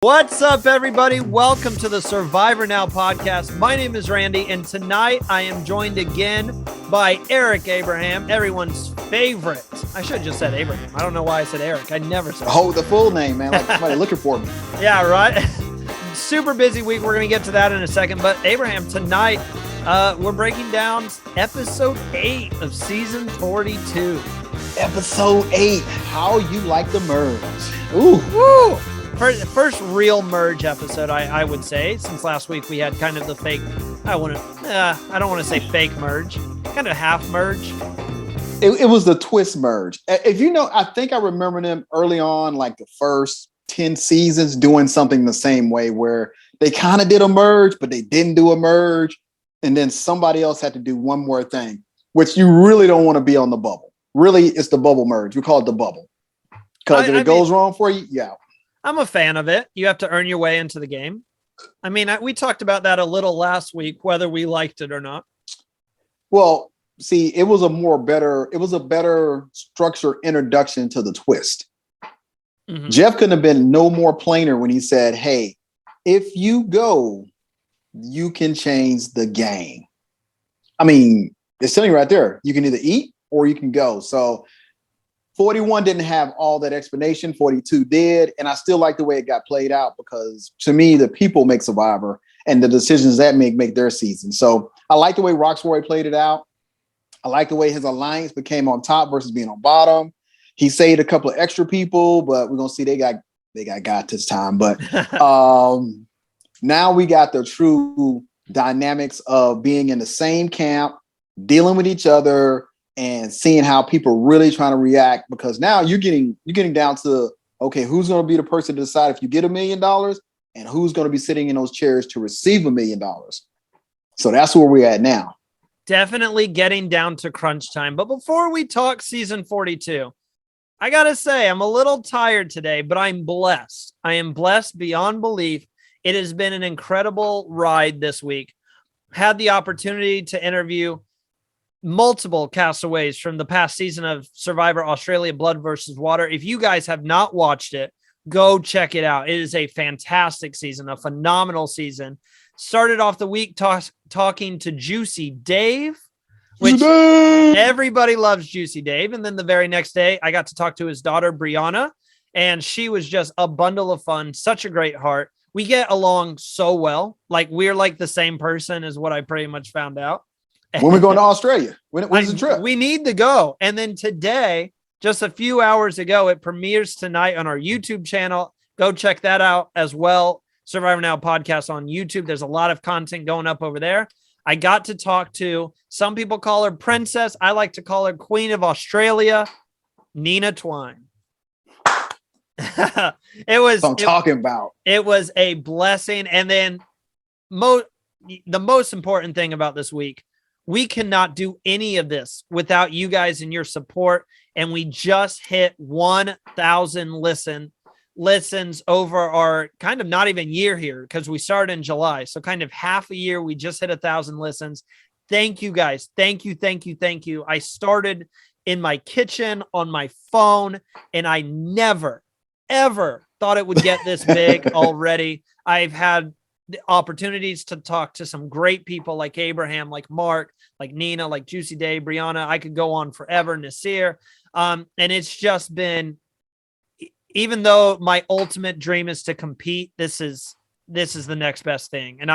What's up, everybody? Welcome to the Survivor Now podcast. My name is Randy, and tonight I am joined again by Eric Abraham, everyone's favorite. I should have just said Abraham. I don't know why I said Eric. I never said Oh, the full name, man. Like somebody looking for me. Yeah, right? Super busy week. We're going to get to that in a second. But Abraham, tonight we're breaking down episode 8 of season 42. Episode 8. How you like the merge. Ooh. Woo! First real merge episode, I would say, since last week we had kind of the fake, I don't want to say fake merge, kind of half merge. It was the twist merge. If you know, I think I remember them early on, like the first 10 seasons doing something the same way where they kind of did a merge, but they didn't do a merge. And then somebody else had to do one more thing, which you really don't want to be on the bubble. Really, it's the bubble merge. We call it the bubble. Because if it goes wrong for you, yeah. I'm a fan of it. You have to earn your way into the game. I mean, we talked about that a little last week, whether we liked it or not. Well, see, it was a better structured introduction to the twist. Mm-hmm. Jeff couldn't have been no more plainer when he said, hey, if you go, you can change the game. I mean, it's telling you right there, you can either eat or you can go. So 41 didn't have all that explanation. 42 did. And I still like the way it got played out because to me, the people make Survivor and the decisions that make their season. So I like the way Roxroy played it out. I like the way his alliance became on top versus being on bottom. He saved a couple of extra people, but we're going to see they got this time. But now we got the true dynamics of being in the same camp, dealing with each other, and seeing how people really trying to react, because now you're getting down to, okay, who's going to be the person to decide if you get $1 million and who's going to be sitting in those chairs to receive $1 million. So that's where we're at now. Definitely getting down to crunch time. But before we talk season 42, I got to say, I'm a little tired today, but I'm blessed. I am blessed beyond belief. It has been an incredible ride this week. Had the opportunity to interview multiple castaways from the past season of Survivor Australia Blood versus Water. If you guys have not watched it, go check it out. It is a fantastic season, a phenomenal season. Started off the week talking to Juicy Dave, which everybody loves Juicy Dave. And then the very next day, I got to talk to his daughter, Brianna, and she was just a bundle of fun, such a great heart. We get along so well. Like, we're like the same person is what I pretty much found out. When we're going to Australia, when's the trip? We need to go. And then today, just a few hours ago, it premieres tonight on our YouTube channel. Go check that out as well. Survivor Now podcast on YouTube. There's a lot of content going up over there. I got to talk to, some people call her Princess. I like to call her Queen of Australia, Nina Twine. It was what I'm talking about. It was a blessing. And then the most important thing about this week, we cannot do any of this without you guys and your support. And we just hit 1,000 listens over our kind of not even year here, because we started in July. So kind of half a year, we just hit 1,000 listens. Thank you guys. Thank you. Thank you. Thank you. I started in my kitchen on my phone, and I never, ever thought it would get this big already. I've had the opportunities to talk to some great people like Abraham, like Mark, like Nina, like Juicy Day, Brianna. I could go on forever, Nasir. And it's just been, even though my ultimate dream is to compete, this is the next best thing. And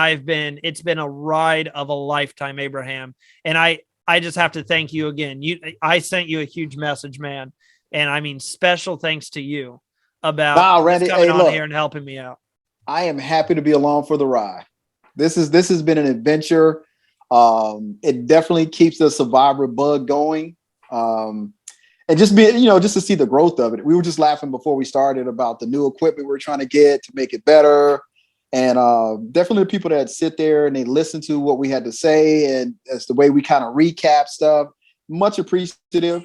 it's been a ride of a lifetime, Abraham. And I just have to thank you again. I sent you a huge message, man. And I mean, special thanks to you about Randy, coming on here and helping me out. I am happy to be along for the ride. This has been an adventure. It definitely keeps the Survivor bug going. And just to see the growth of it. We were just laughing before we started about the new equipment we're trying to get to make it better. And definitely the people that sit there and they listen to what we had to say, and as the way we kind of recap stuff, much appreciative.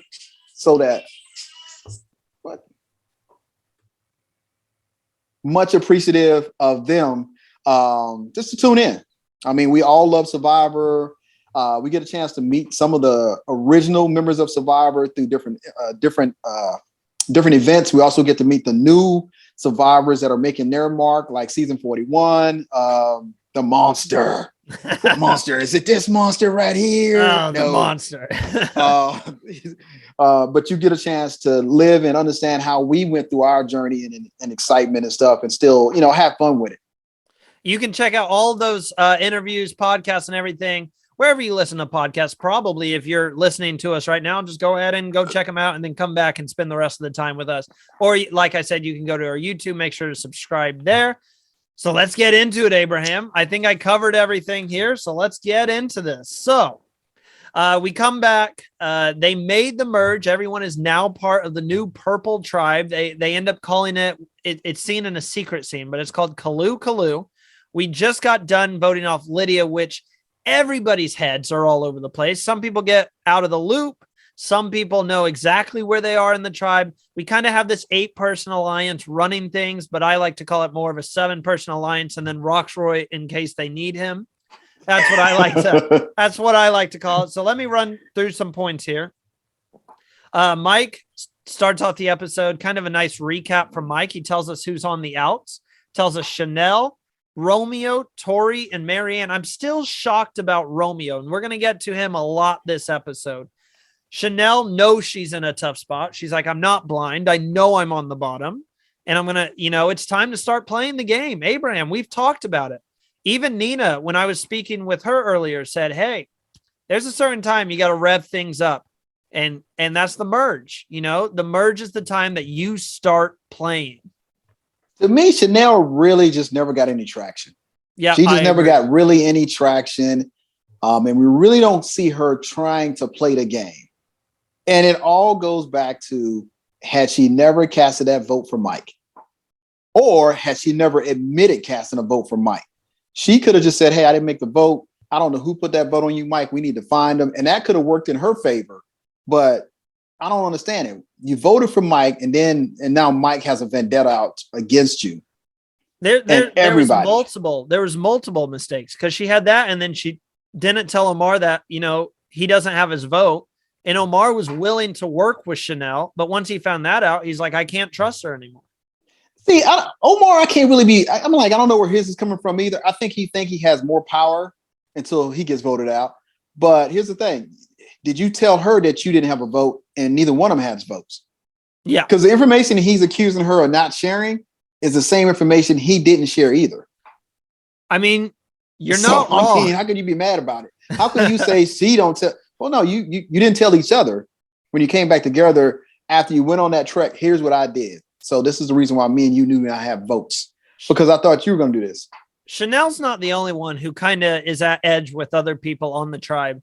Much appreciative of them just to tune in. I mean, we all love Survivor. We get a chance to meet some of the original members of Survivor through different events. We also get to meet the new survivors that are making their mark, like season 41, the monster. What monster? Is it this monster right here? Oh, the monster. But you get a chance to live and understand how we went through our journey and excitement and stuff, and still, have fun with it. You can check out all those interviews, podcasts, and everything wherever you listen to podcasts. Probably if you're listening to us right now, just go ahead and go check them out and then come back and spend the rest of the time with us. Or like I said, you can go to our YouTube, make sure to subscribe there. So let's get into it, Abraham. I think I covered everything here. So let's get into this. So we come back. They made the merge. Everyone is now part of the new purple tribe. They end up calling it's seen in a secret scene, but it's called Kalu Kalu. We just got done voting off Lydia, which everybody's heads are all over the place. Some people get out of the loop. Some people know exactly where they are in the tribe. We kind of have this 8-person alliance running things, but I like to call it more of a 7-person alliance, and then Roxroy in case they need him. That's what I like to call it. So let me run through some points here. Mike starts off the episode, kind of a nice recap from Mike. He tells us who's on the outs, tells us Chanel, Romeo, Tori, and Marianne. I'm still shocked about Romeo, and we're going to get to him a lot this episode. Chanel knows she's in a tough spot. She's like, I'm not blind. I know I'm on the bottom, and I'm going to, it's time to start playing the game. Abraham, we've talked about it. Even Nina, when I was speaking with her earlier, said, hey, there's a certain time you got to rev things up. And that's the merge. The merge is the time that you start playing. To me, Chanel really just never got any traction. Yeah, she just never got really any traction. And we really don't see her trying to play the game. And it all goes back to, had she never casted that vote for Mike, or had she never admitted casting a vote for Mike, she could have just said, hey, I didn't make the vote. I don't know who put that vote on you, Mike. We need to find them. And that could have worked in her favor. But I don't understand it. You voted for Mike, and now Mike has a vendetta out against you. There was multiple mistakes, because she had that, and then she didn't tell Omar that, he doesn't have his vote. And Omar was willing to work with Chanel, but once he found that out, he's like, I can't trust her anymore. See, Omar, I can't really be. I'm like, I don't know where his is coming from either. I think he has more power until he gets voted out. But here's the thing: did you tell her that you didn't have a vote, and neither one of them has votes? Yeah, because the information he's accusing her of not sharing is the same information he didn't share either. I mean, you're not wrong. How can you be mad about it? How can you say she don't tell? Well, no, you didn't tell each other when you came back together after you went on that trek. Here's what I did. So this is the reason why me and you knew I have votes, because I thought you were going to do this. Chanel's not the only one who kind of is at edge with other people on the tribe.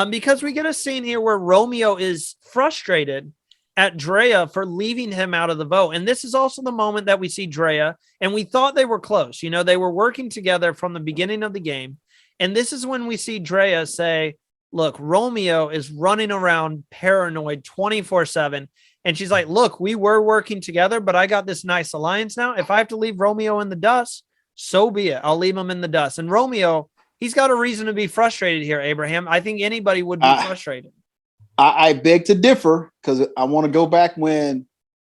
Because we get a scene here where Romeo is frustrated at Drea for leaving him out of the vote. And this is also the moment that we see Drea, and we thought they were close. They were working together from the beginning of the game. And this is when we see Drea say, look, Romeo is running around paranoid 24/7. And she's like, look, we were working together, but I got this nice alliance now. If I have to leave Romeo in the dust, so be it. I'll leave him in the dust. And Romeo, he's got a reason to be frustrated here, Abraham. I think anybody would be frustrated. I beg to differ, because I want to go back when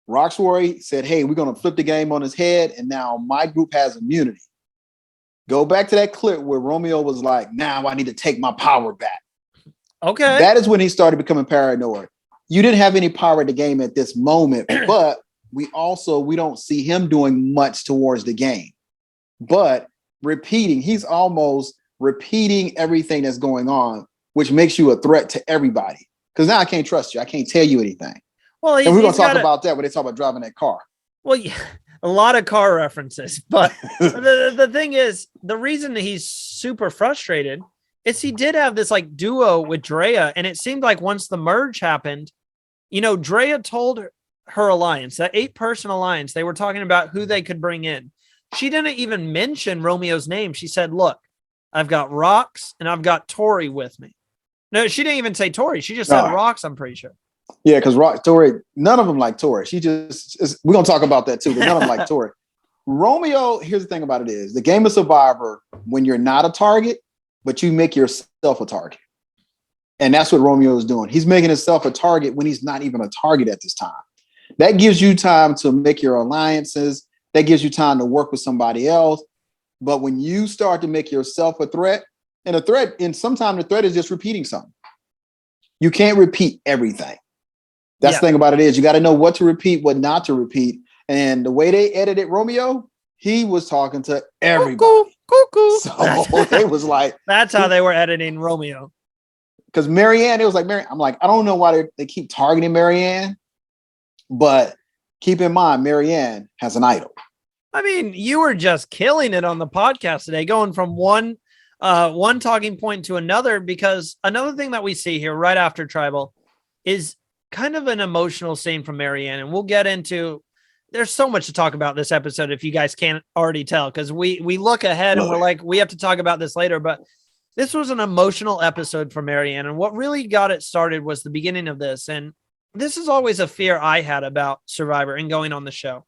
Roxroy said, hey, we're going to flip the game on his head, and now my group has immunity. Go back to that clip where Romeo was like, now I need to take my power back. Okay. That is when he started becoming paranoid. You didn't have any power in the game at this moment, but we don't see him doing much towards the game. But he's almost repeating everything that's going on, which makes you a threat to everybody. Because now I can't trust you. I can't tell you anything. Well, and we're going to talk about that when they talk about driving that car. Well, yeah, a lot of car references. But the thing is, the reason that he's super frustrated is he did have this like duo with Drea. And it seemed like once the merge happened, Drea told her alliance, that 8-person alliance, they were talking about who they could bring in. She didn't even mention Romeo's name. She said, look, I've got Rox and I've got Tori with me. No, she didn't even say Tori. She just said Rox, I'm pretty sure. Yeah, because Tori, none of them like Tori. We're going to talk about that too, but none of them like Tori. Romeo, here's the thing about it is, the game of Survivor, when you're not a target, but you make yourself a target. And that's what Romeo is doing. He's making himself a target when he's not even a target at this time. That gives you time to make your alliances. That gives you time to work with somebody else. But when you start to make yourself a threat, and sometimes the threat is just repeating something. You can't repeat everything. That's the thing about it is you got to know what to repeat, what not to repeat. And the way they edited Romeo, he was talking to everybody. Cuckoo. So it was like, that's how they were editing Romeo. Because Marianne, it was like, I'm like, I don't know why they keep targeting Marianne, but keep in mind, Marianne has an idol. I mean, you were just killing it on the podcast today, going from one talking point to another, because another thing that we see here right after Tribal is kind of an emotional scene from Marianne. And we'll get into, there's so much to talk about this episode if you guys can't already tell, because we look ahead and we're like, we have to talk about this later. But this was an emotional episode for Marianne. And what really got it started was the beginning of this. And this is always a fear I had about Survivor and going on the show.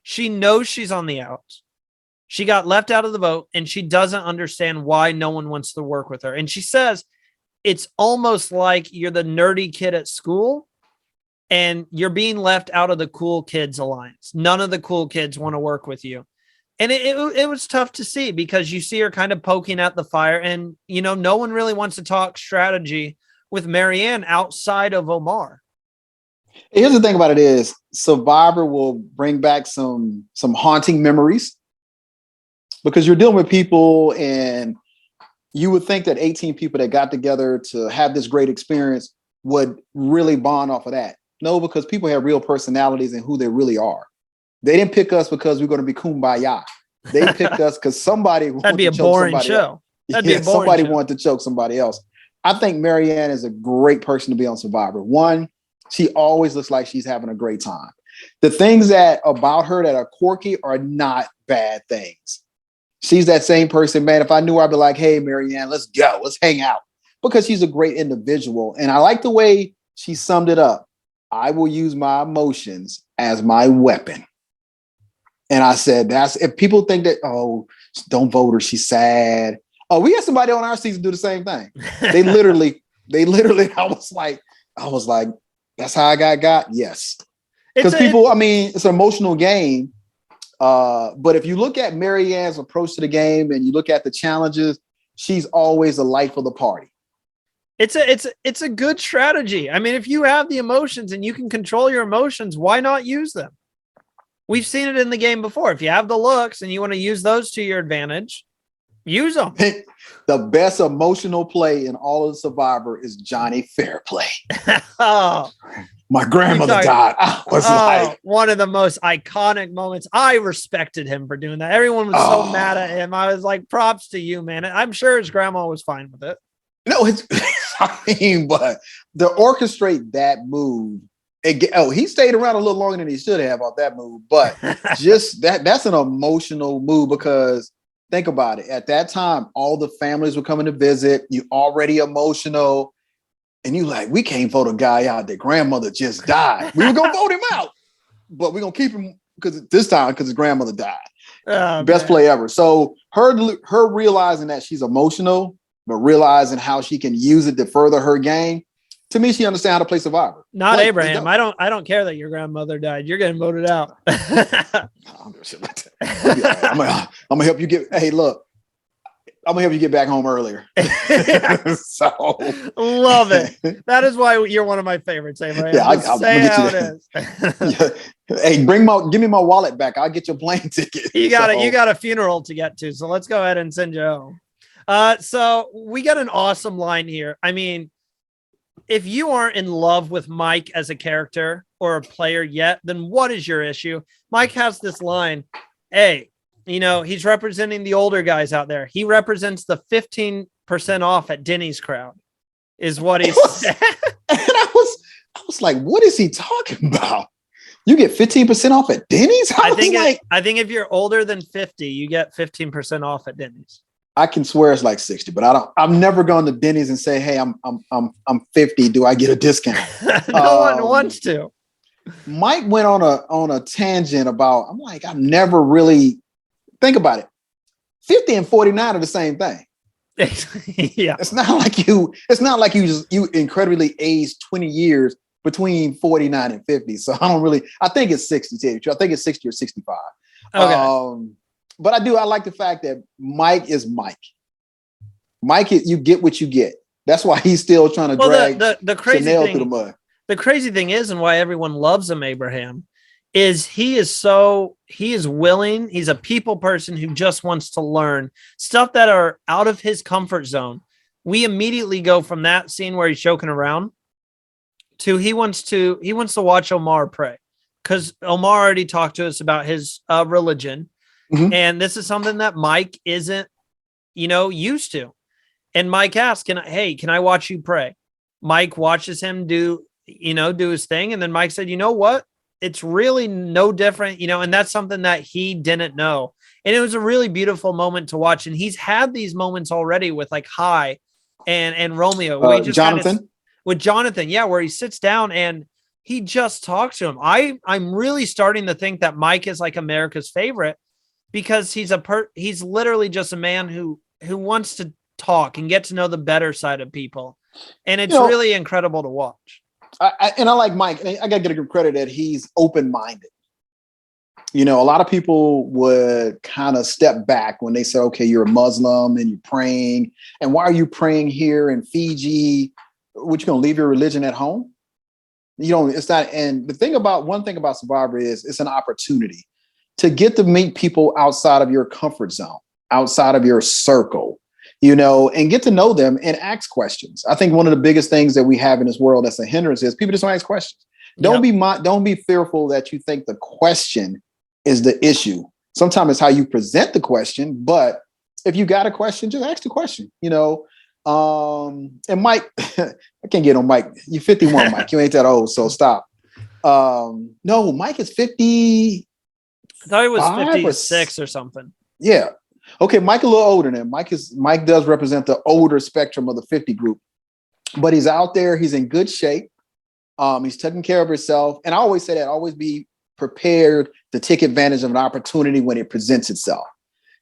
She knows she's on the outs. She got left out of the vote, and she doesn't understand why no one wants to work with her. And she says it's almost like you're the nerdy kid at school and you're being left out of the cool kids alliance. None of the cool kids want to work with you. And it was tough to see, because you see her kind of poking at the fire, and, you know, no one really wants to talk strategy with Marianne outside of Omar. Here's the thing about it is Survivor will bring back some haunting memories, because you're dealing with people, and you would think that 18 people that got together to have this great experience would really bond off of that. No, because people have real personalities and who they really are. They didn't pick us because we're going to be kumbaya. They picked us because somebody that'd be a boring show. That'd be a boring somebody show. wanted to choke somebody else. I think Marianne is a great person to be on Survivor. One, she always looks like she's having a great time. The things that about her that are quirky are not bad things. She's that same person, man. If I knew her, I'd be like, hey, Marianne, let's go. Let's hang out. Because she's a great individual. And I like the way she summed it up. I will use my emotions as my weapon. And I said, that's if people think that, oh, don't vote her, she's sad. Oh, we had somebody on our season do the same thing. They literally, I was like, that's how I got. Yes. Because people, I mean, it's an emotional game. But if you look at Marianne's approach to the game and you look at the challenges, she's always the life of the party. It's a good strategy. I mean, if you have the emotions and you can control your emotions, why not use them? We've seen it in the game before. If you have the looks and you want to use those to your advantage, use them. The best emotional play in all of Survivor is Johnny Fairplay. Oh, my grandmother died. I was like, one of the most iconic moments. I respected him for doing that. Everyone was so mad at him. I was like, props to you, man. I'm sure his grandma was fine with it. No, but to orchestrate that move, he stayed around a little longer than he should have on that move. But just that's an emotional move, because think about it. At that time, all the families were coming to visit. You already emotional. And you like, we can't vote a guy out. Their grandmother just died. We were going to vote him out. But we're going to keep him because his grandmother died. Best play ever. So her realizing that she's emotional, but realizing how she can use it to further her game. To me, she understands how to play Survivor. Not Abraham. I don't care that your grandmother died. You're getting voted out. I'm gonna help you get. Hey, look, I'm gonna help you get back home earlier. So love it. That is why you're one of my favorites, Abraham. Yeah, I'll say how it is. Hey, give me my wallet back. I'll get your plane ticket. You got a funeral to get to, so let's go ahead and send you home. So we got an awesome line here. I mean, if you aren't in love with Mike as a character or a player yet, then what is your issue? Mike has this line. Hey, you know, he's representing the older guys out there. He represents the 15% off at Denny's crowd is what he said. And I was like, what is he talking about? You get 15% off at Denny's? I think if you're older than 50, you get 15% off at Denny's. I can swear it's like 60, but I've never gone to Denny's and say, hey, I'm 50. Do I get a discount? No one wants to. Mike went on a tangent about, I'm like, I've never really think about it. 50 and 49 are the same thing. Yeah. It's not like you incredibly aged 20 years between 49 and 50. So I think it's 60. I think it's 60 or 65. Okay. But I like the fact that Mike is Mike. Mike, you get what you get. That's why he's still trying to drag the crazy Chanel thing, through the mud. The crazy thing is, and why everyone loves him, Abraham, is he is willing. He's a people person who just wants to learn stuff that are out of his comfort zone. We immediately go from that scene where he's joking around to he wants to watch Omar pray, because Omar already talked to us about his religion, and this is something that Mike isn't, used to. And Mike asks, can I watch you pray? Mike watches him do his thing. And then Mike said, you know what? It's really no different, and that's something that he didn't know. And it was a really beautiful moment to watch. And he's had these moments already with like Hi and Romeo. Where he just Jonathan. With Jonathan, yeah, where he sits down and he just talks to him. I'm really starting to think that Mike is like America's favorite, because he's literally just a man who wants to talk and get to know the better side of people. And it's really incredible to watch. I like Mike. And I got to give him credit that he's open-minded. A lot of people would kind of step back when they say, okay, you're a Muslim and you're praying. And why are you praying here in Fiji? What, you going to leave your religion at home? It's not. And one thing about Survivor is it's an opportunity to get to meet people outside of your comfort zone, outside of your circle, and get to know them and ask questions. I think one of the biggest things that we have in this world that's a hindrance is people just don't ask questions. Don't be fearful that you think the question is the issue. Sometimes it's how you present the question, but if you got a question, just ask the question, and Mike, I can't get on Mike. You're 51, Mike. You ain't that old, so stop. No, Mike is 50. I thought he was 56 or something. Yeah. Okay, Mike a little older than Mike does represent the older spectrum of the 50 group, but he's out there. He's in good shape. He's taking care of himself. And I always say that, always be prepared to take advantage of an opportunity when it presents itself.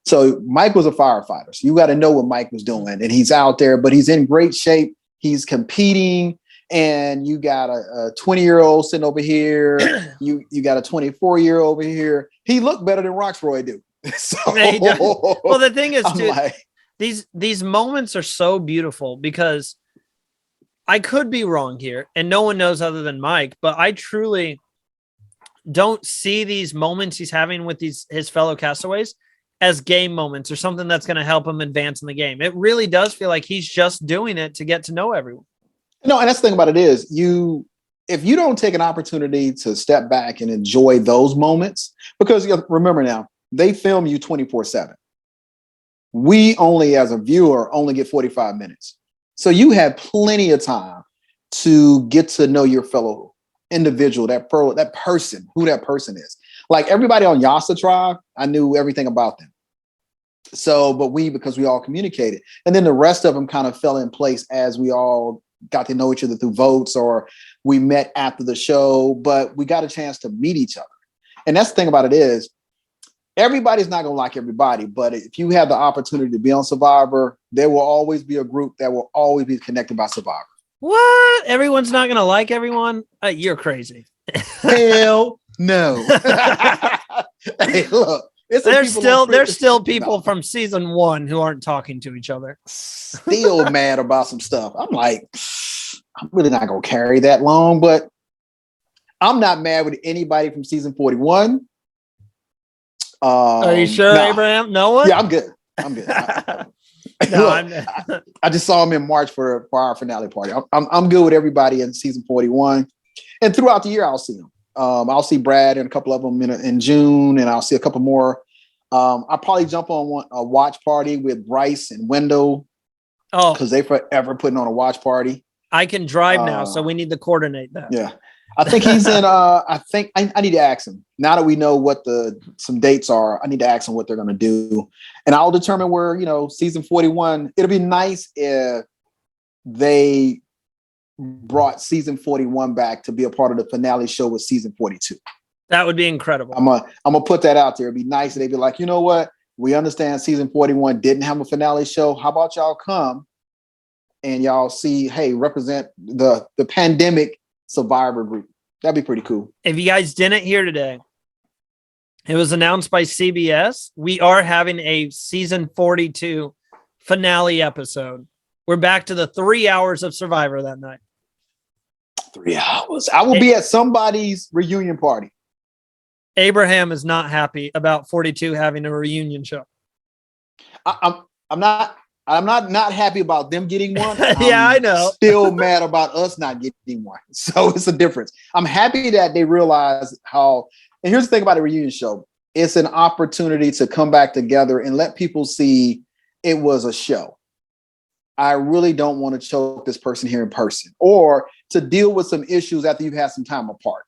So Mike was a firefighter. So you got to know what Mike was doing, and he's out there, but he's in great shape. He's competing, and you got a 20-year-old sitting over here. You got a 24-year-old over here. He looked better than Roxroy do. So, well, the thing is, dude, these moments are so beautiful, because I could be wrong here, and no one knows other than Mike, but I truly don't see these moments he's having with his fellow castaways as game moments or something that's going to help him advance in the game. It really does feel like he's just doing it to get to know everyone. No, and that's the thing about it is if you don't take an opportunity to step back and enjoy those moments, because remember now, they film you 24/7. We only, as a viewer, only get 45 minutes. So you have plenty of time to get to know your fellow individual, that person, who that person is. Like everybody on Yasa Tribe, I knew everything about them. So, but because we all communicated. And then the rest of them kind of fell in place as we all got to know each other through votes, or we met after the show, but we got a chance to meet each other. And that's the thing about it is, everybody's not going to like everybody, but if you have the opportunity to be on Survivor, there will always be a group that will always be connected by Survivor. What? Everyone's not going to like everyone? You're crazy. Hell no. Hey, look. There's still people from season 1 who aren't talking to each other. Still mad about some stuff. I'm like, I'm really not going to carry that long, but I'm not mad with anybody from season 41. Are you sure, Abraham? No one? Yeah, I'm good. I just saw him in March for our finale party. I'm good with everybody in season 41, and throughout the year I'll see them. I'll see Brad and a couple of them in June, and I'll see a couple more. I'll probably jump on a watch party with Bryce and Wendell. Oh, because they forever putting on a watch party. I can drive now, so we need to coordinate that. Yeah. I think he's in. I think I need to ask him now that we know what some dates are. I need to ask him what they're going to do, and I'll determine where season 41. It'll be nice if they brought season 41 back to be a part of the finale show with season 42. That would be incredible. I'm gonna put that out there. It'd be nice if they'd be like, you know what? We understand season 41 didn't have a finale show. How about y'all come and y'all see? Hey, represent the pandemic Survivor group. That'd be pretty cool. If you guys didn't hear today, It was announced by CBS. We are having a season 42 finale episode. We're back to the 3 hours of Survivor that night. 3 hours. I will be at somebody's reunion party. Abraham is not happy about 42 having a reunion show. I'm not happy about them getting one. Yeah, I know. Still mad about us not getting one. So it's a difference. I'm happy that they realize how. And here's the thing about a reunion show: it's an opportunity to come back together and let people see it was a show. I really don't want to choke this person here in person, or to deal with some issues after you've had some time apart.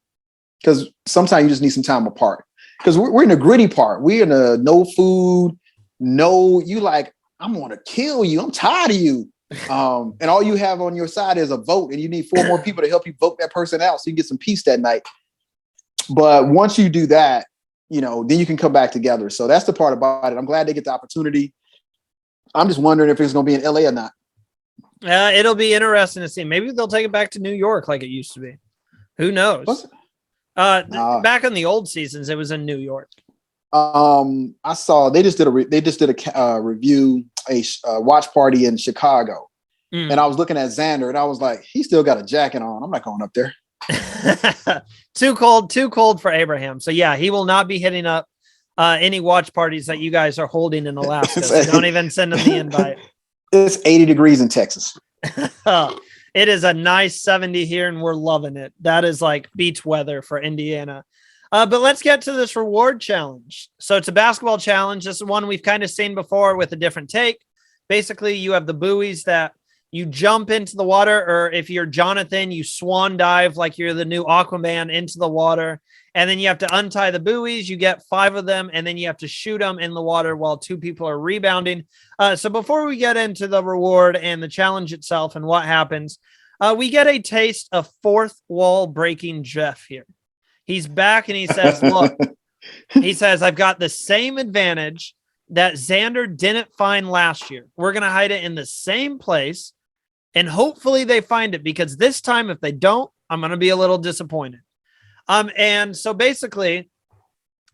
Because sometimes you just need some time apart. Because we're in the gritty part. We're in a no food, you like, I'm going to kill you. I'm tired of you. And all you have on your side is a vote, and you need 4 more people to help you vote that person out so you can get some peace that night. But once you do that, then you can come back together. So that's the part about it. I'm glad they get the opportunity. I'm just wondering if it's going to be in LA or not. It'll be interesting to see. Maybe they'll take it back to New York like it used to be. Who knows? Back in the old seasons, it was in New York. I saw they just did a review, a watch party in Chicago, and I was looking at Xander, and I was like, he still got a jacket on. I'm not going up there. Too cold for Abraham. So yeah, he will not be hitting up any watch parties that you guys are holding in Alaska. So don't even send him the invite. It's 80 degrees in Texas. It is a nice 70 here, and we're loving it. That is like beach weather for Indiana. But let's get to this reward challenge. So it's a basketball challenge. This is one we've kind of seen before with a different take. Basically, you have the buoys that you jump into the water, or if you're Jonathan, you swan dive like you're the new Aquaman into the water. And then you have to untie the buoys. You get 5 of them, and then you have to shoot them in the water while 2 people are rebounding. So before we get into the reward and the challenge itself and what happens, we get a taste of fourth wall breaking Jeff here. He's back and he says, look, I've got the same advantage that Xander didn't find last year. We're going to hide it in the same place, and hopefully they find it, because this time, if they don't, I'm going to be a little disappointed. And so basically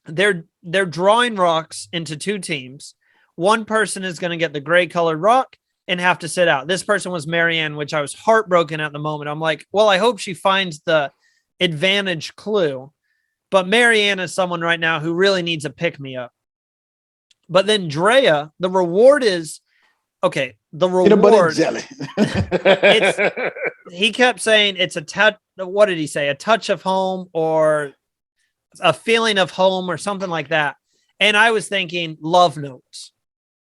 they're drawing rocks into 2 teams. One person is going to get the gray colored rock and have to sit out. This person was Marianne, which I was heartbroken at the moment. I'm like, well, I hope she finds the advantage clue, but Marianne is someone right now who really needs a pick me up. But then Drea, the reward is, okay, the reward. Jelly. He kept saying it's a touch. What did he say? A touch of home, or a feeling of home, or something like that. And I was thinking love notes.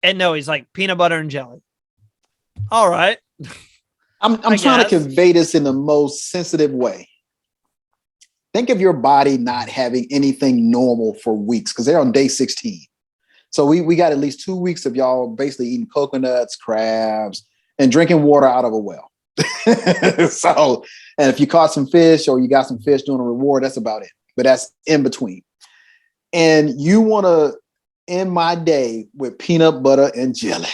And no, he's like peanut butter and jelly. All right. I'm trying to convey this in the most sensitive way. Think of your body not having anything normal for weeks, because they're on day 16. So we got at least 2 weeks of y'all basically eating coconuts, crabs, and drinking water out of a well. So, and if you caught some fish or you got some fish doing a reward, that's about it. But that's in between. And you want to end my day with peanut butter and jelly.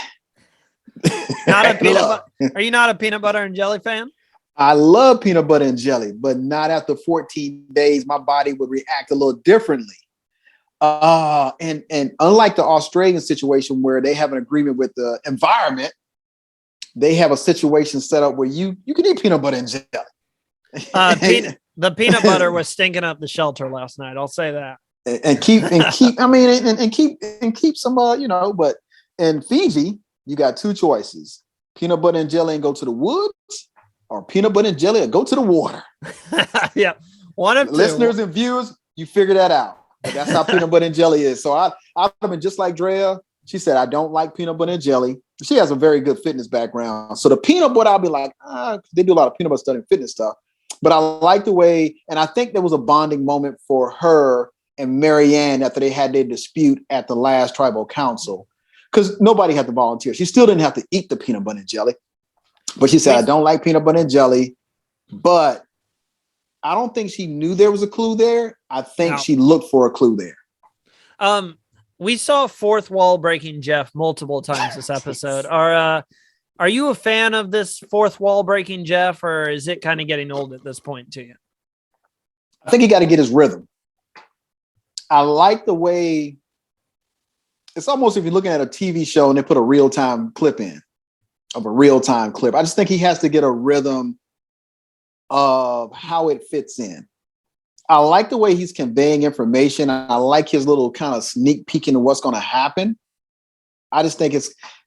Are you not a peanut butter and jelly fan? I love peanut butter and jelly, but not after 14 days. My body would react a little differently. And unlike the Australian situation where they have an agreement with the environment, they have a situation set up where you can eat peanut butter and jelly. The peanut butter was stinking up the shelter last night. I'll say that. And keep some, but in Fiji, you got 2 choices: peanut butter and jelly and go to the woods, or peanut butter and jelly and go to the water. Yeah. One of listeners and viewers, you figure that out. But that's how peanut butter and jelly is. So I've been just like Drea. She said, I don't like peanut butter and jelly. She has a very good fitness background. So the peanut butter, I'll be like, they do a lot of peanut butter stuff and fitness stuff. But I like the way, and I think there was a bonding moment for her and Marianne after they had their dispute at the last tribal council, because nobody had to volunteer. She still didn't have to eat the peanut butter and jelly. But she said, I don't like peanut butter and jelly. But I don't think she knew there was a clue there. I think she looked for a clue there. We saw fourth wall breaking Jeff multiple times this episode. Are you a fan of this fourth wall breaking Jeff, or is it kind of getting old at this point to you? I think he got to get his rhythm. I like the way it's almost if you're looking at a TV show and they put a real-time clip in of a real-time clip. I just think he has to get a rhythm of how it fits in. I like the way he's conveying information. I like his little kind of sneak peek into what's going to happen. I just think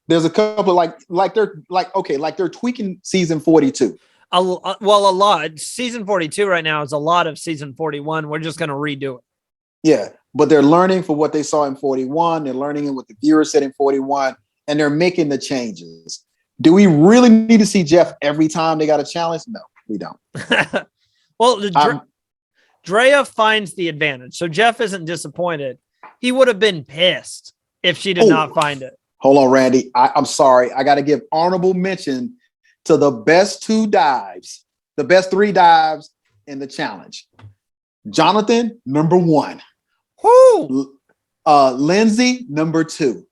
there's a couple like they're tweaking season 42. A lot. Season 42 right now is a lot of season 41. We're just going to redo it. Yeah, but they're learning from what they saw in 41. They're learning in what the viewers said in 41, and they're making the changes. Do we really need to see Jeff every time they got a challenge? No, we don't. Well, Drea finds the advantage, so Jeff isn't disappointed. He would have been pissed if she did not find it. Hold on, Randy. I'm sorry. I got to give honorable mention to the best 2 dives, the best 3 dives in the challenge. Jonathan, number 1. Who? Lindsay, number 2.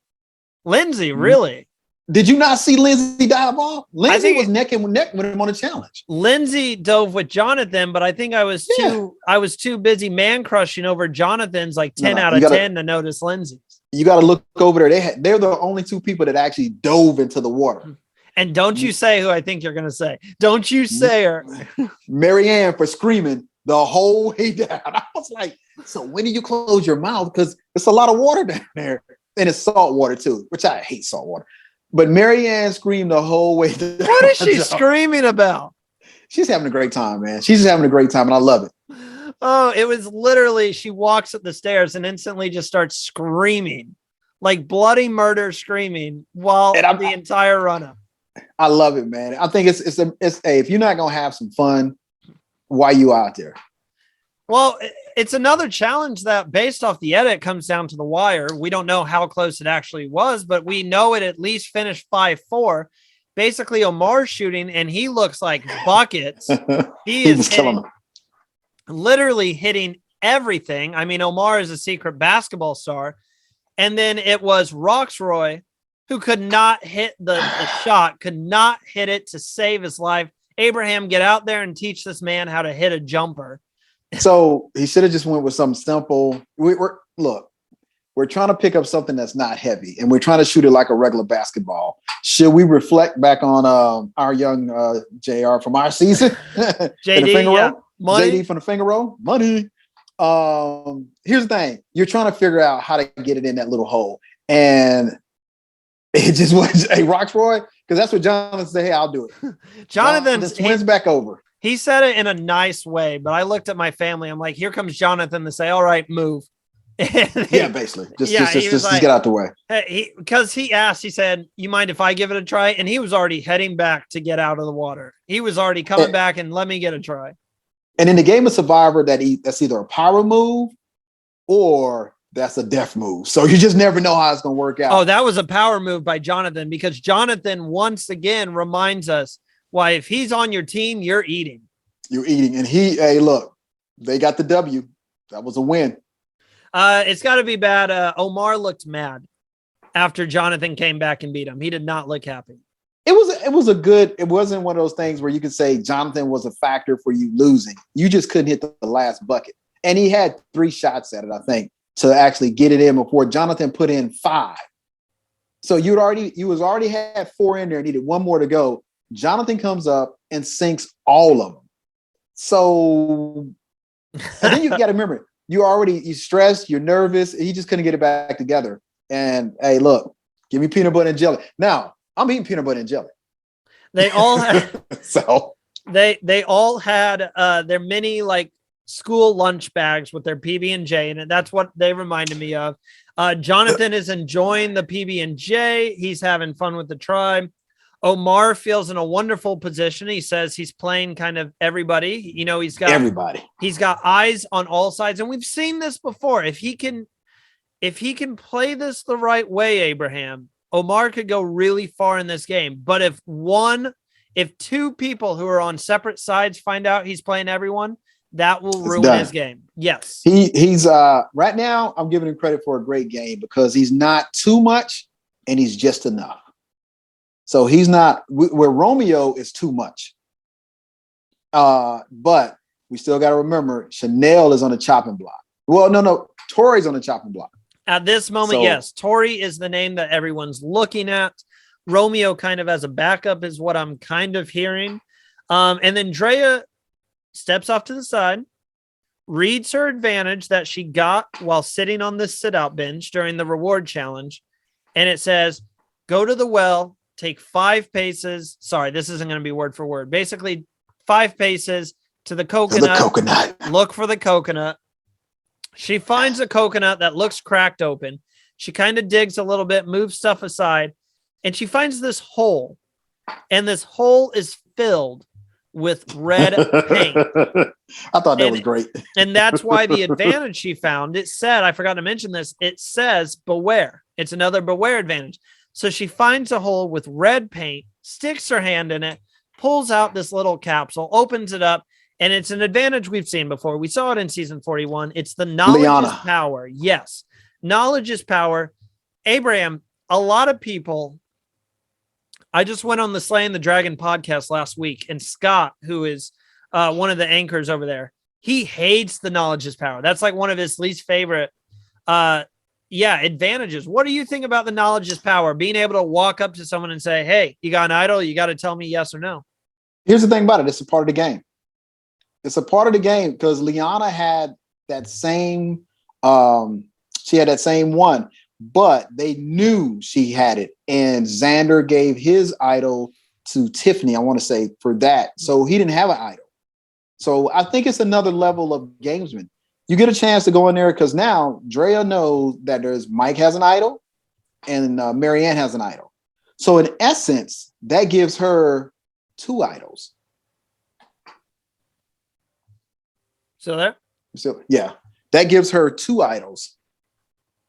Lindsay, really? Did you not see Lindsay dive off? Lindsay was neck and neck with him on the challenge. Lindsay dove with Jonathan, but I think I was too busy man crushing over Jonathan's like 10 out of 10 to notice Lindsay's. You got to look over there. They're the only 2 people that actually dove into the water. And don't you say who I think you're going to say. Don't you say her. Marianne for screaming the whole way down. I was like, so when do you close your mouth? Because it's a lot of water down there. And it's salt water too, which I hate salt water. But Marianne screamed the whole way down. What is she screaming about? She's having a great time, man. She's just having a great time, and I love it. Oh, it was literally, she walks up the stairs and instantly just starts screaming, like bloody murder screaming while the entire run-up. I love it, man. I think it's if you're not going to have some fun, why you out there? Well, it's another challenge that based off the edit comes down to the wire. We don't know how close it actually was, but we know it at least finished 5-4. Basically, Omar's shooting and he looks like buckets. He is literally hitting everything. I mean, Omar is a secret basketball star. And then it was Roxroy who could not hit the shot, could not hit it to save his life. Abraham, get out there and teach this man how to hit a jumper. So he should have just went with something simple. We're trying to pick up something that's not heavy, and we're trying to shoot it like a regular basketball. Should we reflect back on our young JR from our season? JD, money. JD from the finger roll? Money. Here's the thing. You're trying to figure out how to get it in that little hole. And it just was a Roxroy, because that's what Jonathan said. Hey, I'll do it. Jonathan swings back over. He said it in a nice way, but I looked at my family. I'm like, here comes Jonathan to say, all right, move. Basically. Just get out the way. Because he asked, he said, you mind if I give it a try? And he was already heading back to get out of the water. He was already coming back and let me get a try. And in the game of Survivor, that's either a power move or that's a death move. So you just never know how it's going to work out. Oh, that was a power move by Jonathan, because Jonathan once again reminds us why if he's on your team, you're eating. You're eating. And hey, look, they got the W. That was a win. It's got to be bad. Omar looked mad after Jonathan came back and beat him. He did not look happy. It wasn't one of those things where you could say Jonathan was a factor for you losing. You just couldn't hit the last bucket. And he had 3 shots at it, I think, to actually get it in before Jonathan put in 5. So you already had 4 in there, needed 1 more to go. Jonathan comes up and sinks all of them. So and then you got to remember, you're stressed, you're nervous. He just couldn't get it back together. And hey, look, give me peanut butter and jelly. Now I'm eating peanut butter and jelly. They all had so they all had their mini like school lunch bags with their PB&J, and that's what they reminded me of. Jonathan is enjoying the PB&J. He's having fun with the tribe. Omar feels in a wonderful position. He says he's playing kind of everybody. You know, he's got everybody. He's got eyes on all sides, and we've seen this before. If he can play this the right way, Abraham, Omar could go really far in this game. But if 2 people who are on separate sides find out he's playing everyone, that will ruin his game. Yes. He's right now, I'm giving him credit for a great game because he's not too much and he's just enough. So he's not where Romeo is too much. But we still got to remember Chanel is on the chopping block. Well, no. Tori's on the chopping block. At this moment, yes. Tori is the name that everyone's looking at. Romeo kind of as a backup is what I'm kind of hearing. And then Drea steps off to the side, reads her advantage that she got while sitting on the sit-out bench during the reward challenge. And it says, go to the well, take 5 paces. Sorry, this isn't going to be word for word. Basically, 5 paces to the coconut. Look for the coconut. She finds a coconut that looks cracked open. She kind of digs a little bit, moves stuff aside, and she finds this hole. And this hole is filled with red paint. I thought that was great. And that's why the advantage she found, it said, I forgot to mention this, it says beware. It's another beware advantage. So she finds a hole with red paint, sticks her hand in it, pulls out this little capsule, opens it up, and it's an advantage we've seen before. We saw it in season 41. It's the knowledge is power. Yes. Knowledge is power. Abraham, a lot of people, I just went on the Slaying the Dragon podcast last week, and Scott, who is one of the anchors over there, he hates the knowledge is power. That's like one of his least favorite advantages. What do you think about the knowledge is power? Being able to walk up to someone and say, hey, you got an idol? You got to tell me yes or no. Here's the thing about it. It's a part of the game. It's a part of the game because Liana had that same, she had that same one, but they knew she had it. And Xander gave his idol to Tiffany, I want to say, for that. So he didn't have an idol. So I think it's another level of gamesman. You get a chance to go in there because now Drea knows that Mike has an idol and Marianne has an idol. So in essence, that gives her 2 idols. So there? So, yeah, that gives her 2 idols.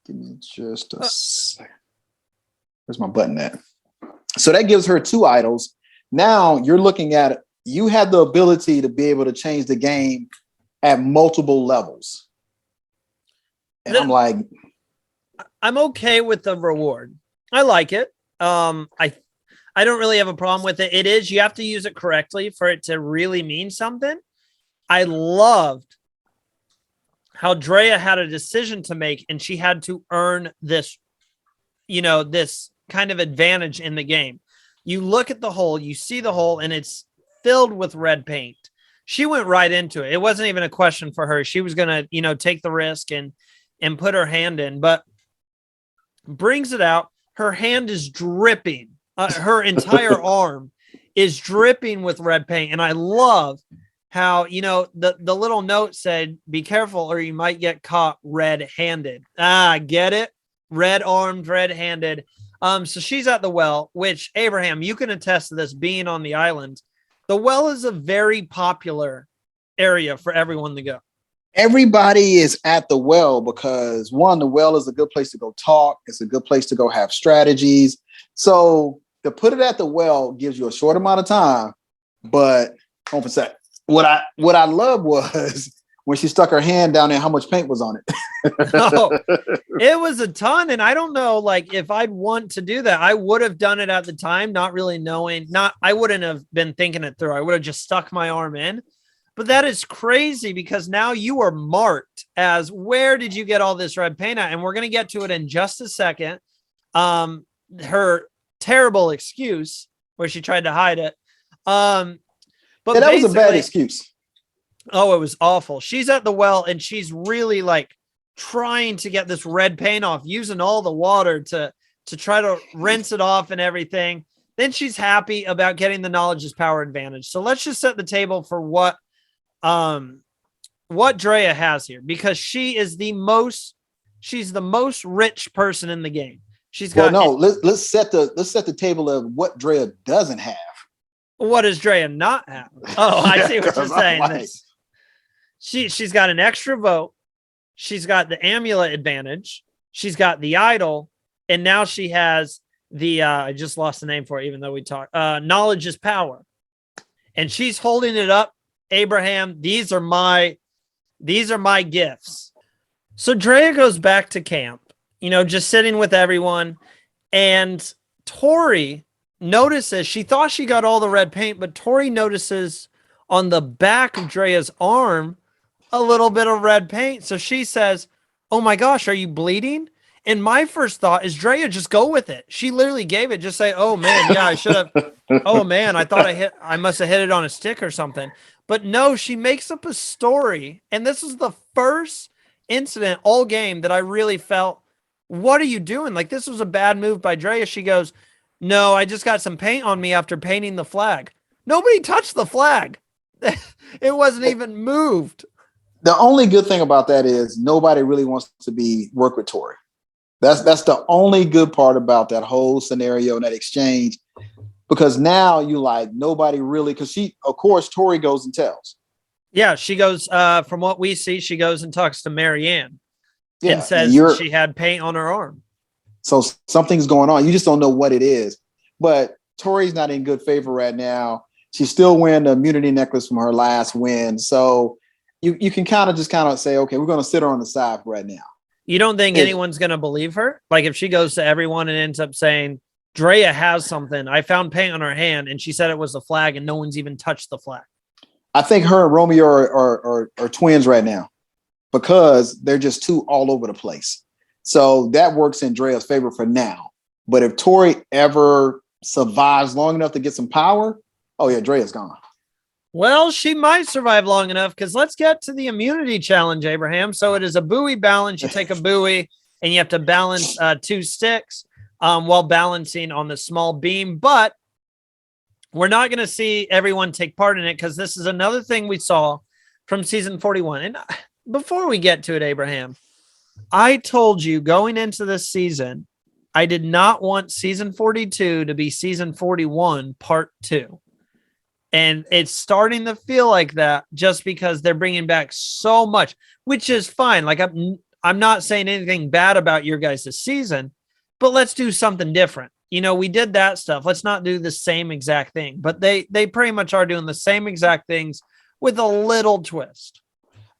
Give me just a second. Where's my button at? So that gives her 2 idols. Now you're looking at it. You have the ability to be able to change the game at multiple levels. And I'm okay with the reward. I like it. I don't really have a problem with it. It is, you have to use it correctly for it to really mean something. I loved how Drea had a decision to make and she had to earn this, this kind of advantage in the game. You look at the hole, you see the hole, and it's filled with red paint. She went right into it. It wasn't even a question for her. She was going to, take the risk and put her hand in, but brings it out. Her hand is dripping. Her entire arm is dripping with red paint. And I love how, the little note said, be careful or you might get caught red-handed. Get it? Red-armed, red-handed. So she's at the well, which, Abraham, you can attest to this being on the island. The well is a very popular area for everyone to go. Everybody is at the well because, one, the well is a good place to go talk. It's a good place to go have strategies. So to put it at the well gives you a short amount of time, but hold on for a sec. What I love was when she stuck her hand down there, how much paint was on it. It was a ton. And I don't know, if I'd want to do that, I would have done it at the time, not really knowing, I wouldn't have been thinking it through. I would have just stuck my arm in. But that is crazy because now you are marked as where did you get all this red paint at? And we're going to get to it in just a second. Her terrible excuse where she tried to hide it. But that was a bad excuse. Oh, it was awful. She's at the well and she's really trying to get this red paint off, using all the water to try to rinse it off and everything. Then she's happy about getting the knowledge is power advantage. So let's just set the table for what Drea has here, because she's the most rich person in the game. She's got let's set the table of what Drea doesn't have. What does Drea not have? Oh, I see what you're saying. She's got an extra vote. She's got the amulet advantage. She's got the idol. And now she has the, I just lost the name for it, even though we talked, knowledge is power. And she's holding it up. Abraham, these are my gifts. So Drea goes back to camp, just sitting with everyone. And Tori notices, she thought she got all the red paint, but Tori notices on the back of Drea's arm a little bit of red paint. So she says, oh my gosh, are you bleeding? And my first thought is, Drea, just go with it. She literally gave it. Just say, oh man, yeah, I should have. Oh man, I thought I must have hit it on a stick or something. But no, she makes up a story. And this is the first incident all game that I really felt, what are you doing? Like, this was a bad move by Drea. She goes, no, I just got some paint on me after painting the flag. Nobody touched the flag. It wasn't even moved. The only good thing about that is nobody really wants to work with Tori. That's the only good part about that whole scenario and that exchange, because now you like nobody really, because of course, Tori goes and tells. Yeah, she goes, from what we see, she goes and talks to Marianne and says she had paint on her arm. So something's going on. You just don't know what it is. But Tori's not in good favor right now. She's still wearing the immunity necklace from her last win. So you can kind of say, okay, we're going to sit her on the side right now. You don't think anyone's going to believe her? Like if she goes to everyone and ends up saying, Drea has something. I found paint on her hand and she said it was the flag and no one's even touched the flag. I think her and Romeo are twins right now because they're just too all over the place. So that works in Drea's favor for now. But if Tori ever survives long enough to get some power, oh yeah, Drea's gone. Well, she might survive long enough because let's get to the immunity challenge, Abraham. So it is a buoy balance. You take a buoy and you have to balance 2 sticks while balancing on the small beam. But we're not going to see everyone take part in it because this is another thing we saw from season 41. And before we get to it, Abraham, I told you going into this season, I did not want season 42 to be season 41 part 2. And it's starting to feel like that just because they're bringing back so much, which is fine. Like I'm not saying anything bad about your guys' season, but let's do something different. You know, we did that stuff. Let's not do the same exact thing, but they pretty much are doing the same exact things with a little twist.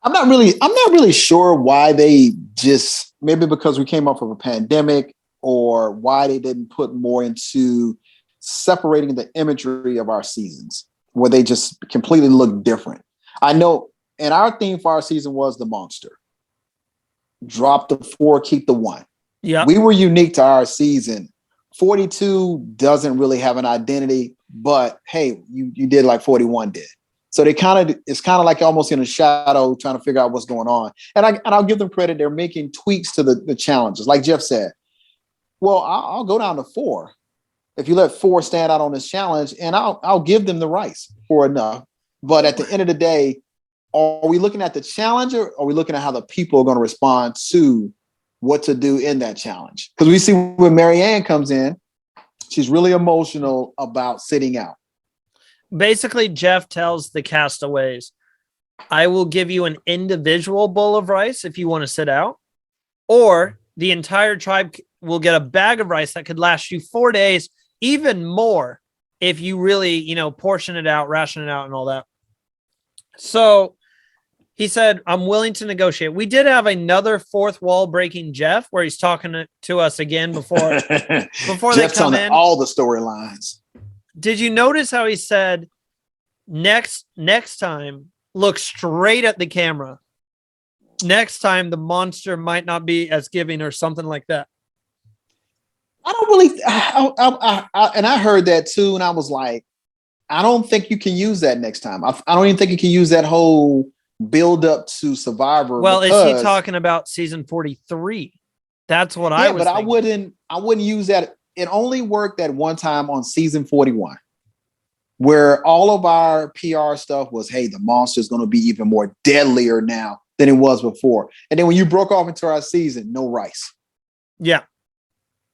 I'm not really sure why they just, maybe because we came off of a pandemic or why they didn't put more into separating the imagery of our seasons where they just completely look different. I know, and our theme for our season was the monster. Drop the 4, keep the 1. Yeah. We were unique to our season. 42 doesn't really have an identity, but hey, you did like 41 did. So it's kind of like almost in a shadow trying to figure out what's going on. And I'll give them credit. They're making tweaks to the challenges. Like Jeff said, well, I'll go down to 4. If you let 4 stand out on this challenge, and I'll give them the rice for enough. But at the end of the day, are we looking at the challenge or are we looking at how the people are going to respond to what to do in that challenge? Because we see when Marianne comes in, she's really emotional about sitting out. Basically, Jeff tells the castaways, I will give you an individual bowl of rice if you want to sit out, or the entire tribe will get a bag of rice that could last you 4 days, even more if you really, portion it out, ration it out and all that. So he said, I'm willing to negotiate. We did have another fourth wall breaking Jeff where he's talking to us again before they come in. All the storylines. Did you notice how he said, next time, look straight at the camera. Next time, the monster might not be as giving or something like that. I don't really, and I heard that too. And I was like, I don't think you can use that next time. I don't even think you can use that whole build up to Survivor. Well, is he talking about season 43? That's what I was thinking. I wouldn't use that. It only worked at one time on season 41, where all of our PR stuff was, hey, the monster is going to be even more deadlier now than it was before. And then when you broke off into our season, no rice. Yeah.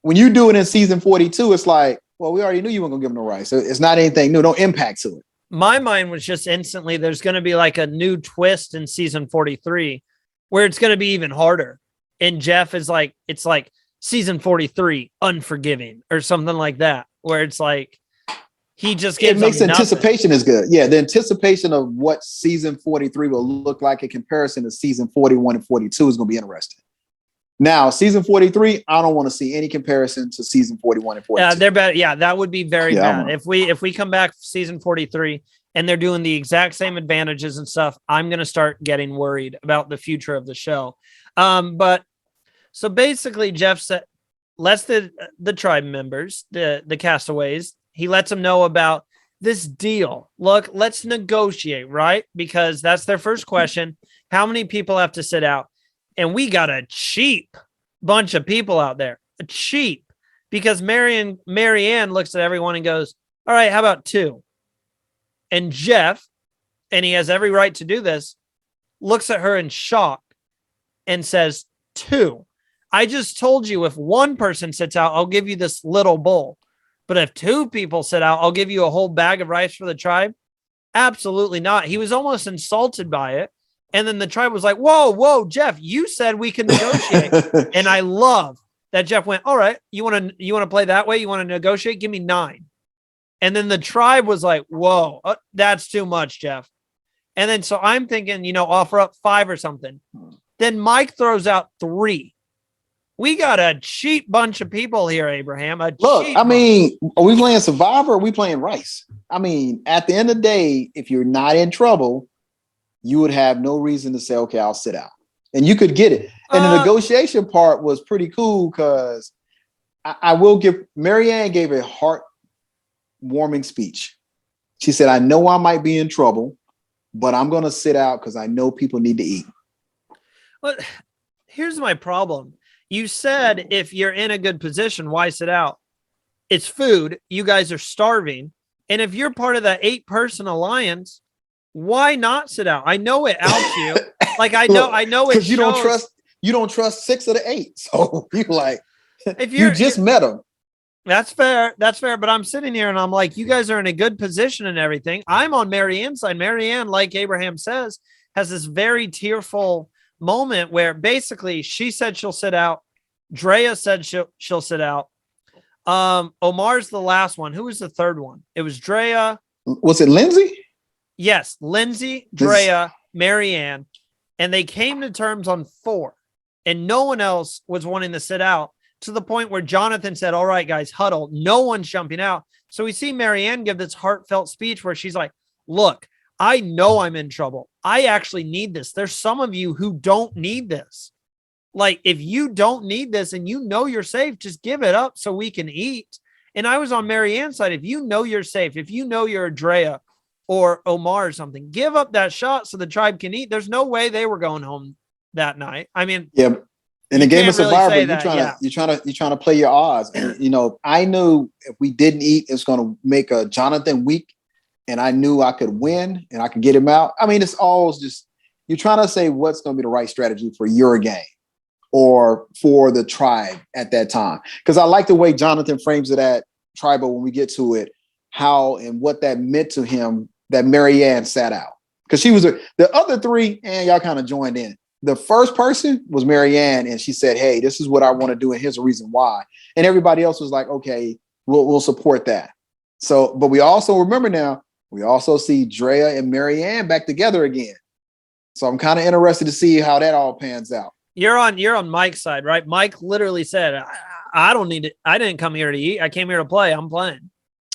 When you do it in season 42, it's like, well, we already knew you weren't going to give them no rice. It's not anything new, no impact to it. My mind was just instantly, there's going to be like a new twist in season 43 where it's going to be even harder. And Jeff is like, it's like, season 43, Unforgiving, or something like that, where it's like he just gives. It makes anticipation is good. Yeah, the anticipation of what season 43 will look like in comparison to season 41 and 42 is going to be interesting. Now, season 43, I don't want to see any comparison to season 41 and 42. Yeah, they're bad. Yeah, that would be very bad. If we come back season 43 and they're doing the exact same advantages and stuff, I'm going to start getting worried about the future of the show. But so basically, Jeff said, lets the tribe members, the castaways, he lets them know about this deal. Look, let's negotiate, right? Because that's their first question. How many people have to sit out? And we got a cheap bunch of people out there. Cheap. Because Marianne looks at everyone and goes, all right, how about 2? And Jeff, and he has every right to do this, looks at her in shock and says, 2. I just told you if one person sits out, I'll give you this little bowl. But if 2 people sit out, I'll give you a whole bag of rice for the tribe. Absolutely not. He was almost insulted by it. And then the tribe was like, whoa, Jeff, you said we can negotiate. And I love that Jeff went, all right, you want to play that way? You want to negotiate? Give me 9. And then the tribe was like, whoa, that's too much, Jeff. And then so I'm thinking, offer up 5 or something. Then Mike throws out 3. We got a cheap bunch of people here, Abraham. Look, I mean, are we playing Survivor or are we playing Rice? I mean, at the end of the day, if you're not in trouble, you would have no reason to say, okay, I'll sit out. And you could get it. And the negotiation part was pretty cool because I will give, Marianne gave a heartwarming speech. She said, I know I might be in trouble, but I'm going to sit out because I know people need to eat. But here's my problem. You said if you're in a good position, why sit out? It's food. You guys are starving. And if you're part of that 8-person alliance, why not sit out? I know it outs you. Like I know it because you don't trust 6 of the 8. So you like if you just met them. That's fair. That's fair. But I'm sitting here and I'm like, you guys are in a good position and everything. I'm on Marianne's side. Marianne, like Abraham says, has this very tearful moment where basically she said she'll sit out. Drea said she'll sit out. Omar's the last one. Who was the third one? It was Drea. Was it Lindsay? Yes, Lindsay, Drea, Marianne. And they came to terms on 4. And no one else was wanting to sit out to the point where Jonathan said, all right, guys, huddle. No one's jumping out. So we see Marianne give this heartfelt speech where she's like, look, I know I'm in trouble. I actually need this. There's some of you who don't need this. Like, if you don't need this and you know you're safe, just give it up so we can eat. And I was on Marianne's side. If you know you're safe, if you know you're a Drea or Omar or something, give up that shot so the tribe can eat. There's no way they were going home that night. I mean, yeah. In the game of Survivor, really you're trying to play your odds. And, I knew if we didn't eat, it's going to make a Jonathan weak. And I knew I could win and I could get him out. I mean, it's always just, you're trying to say what's going to be the right strategy for your game or for the tribe at that time. Because I like the way Jonathan frames it at Tribal when we get to it, how and what that meant to him that Marianne sat out. Because she was the other 3, and y'all kind of joined in. The first person was Marianne, and she said, hey, this is what I want to do, and here's a reason why. And everybody else was like, okay, we'll support that. So, but we also remember now, we also see Drea and Marianne back together again. So I'm kind of interested to see how that all pans out. You're on Mike's side, right? Mike literally said, I don't need it. I didn't come here to eat. I came here to play. I'm playing.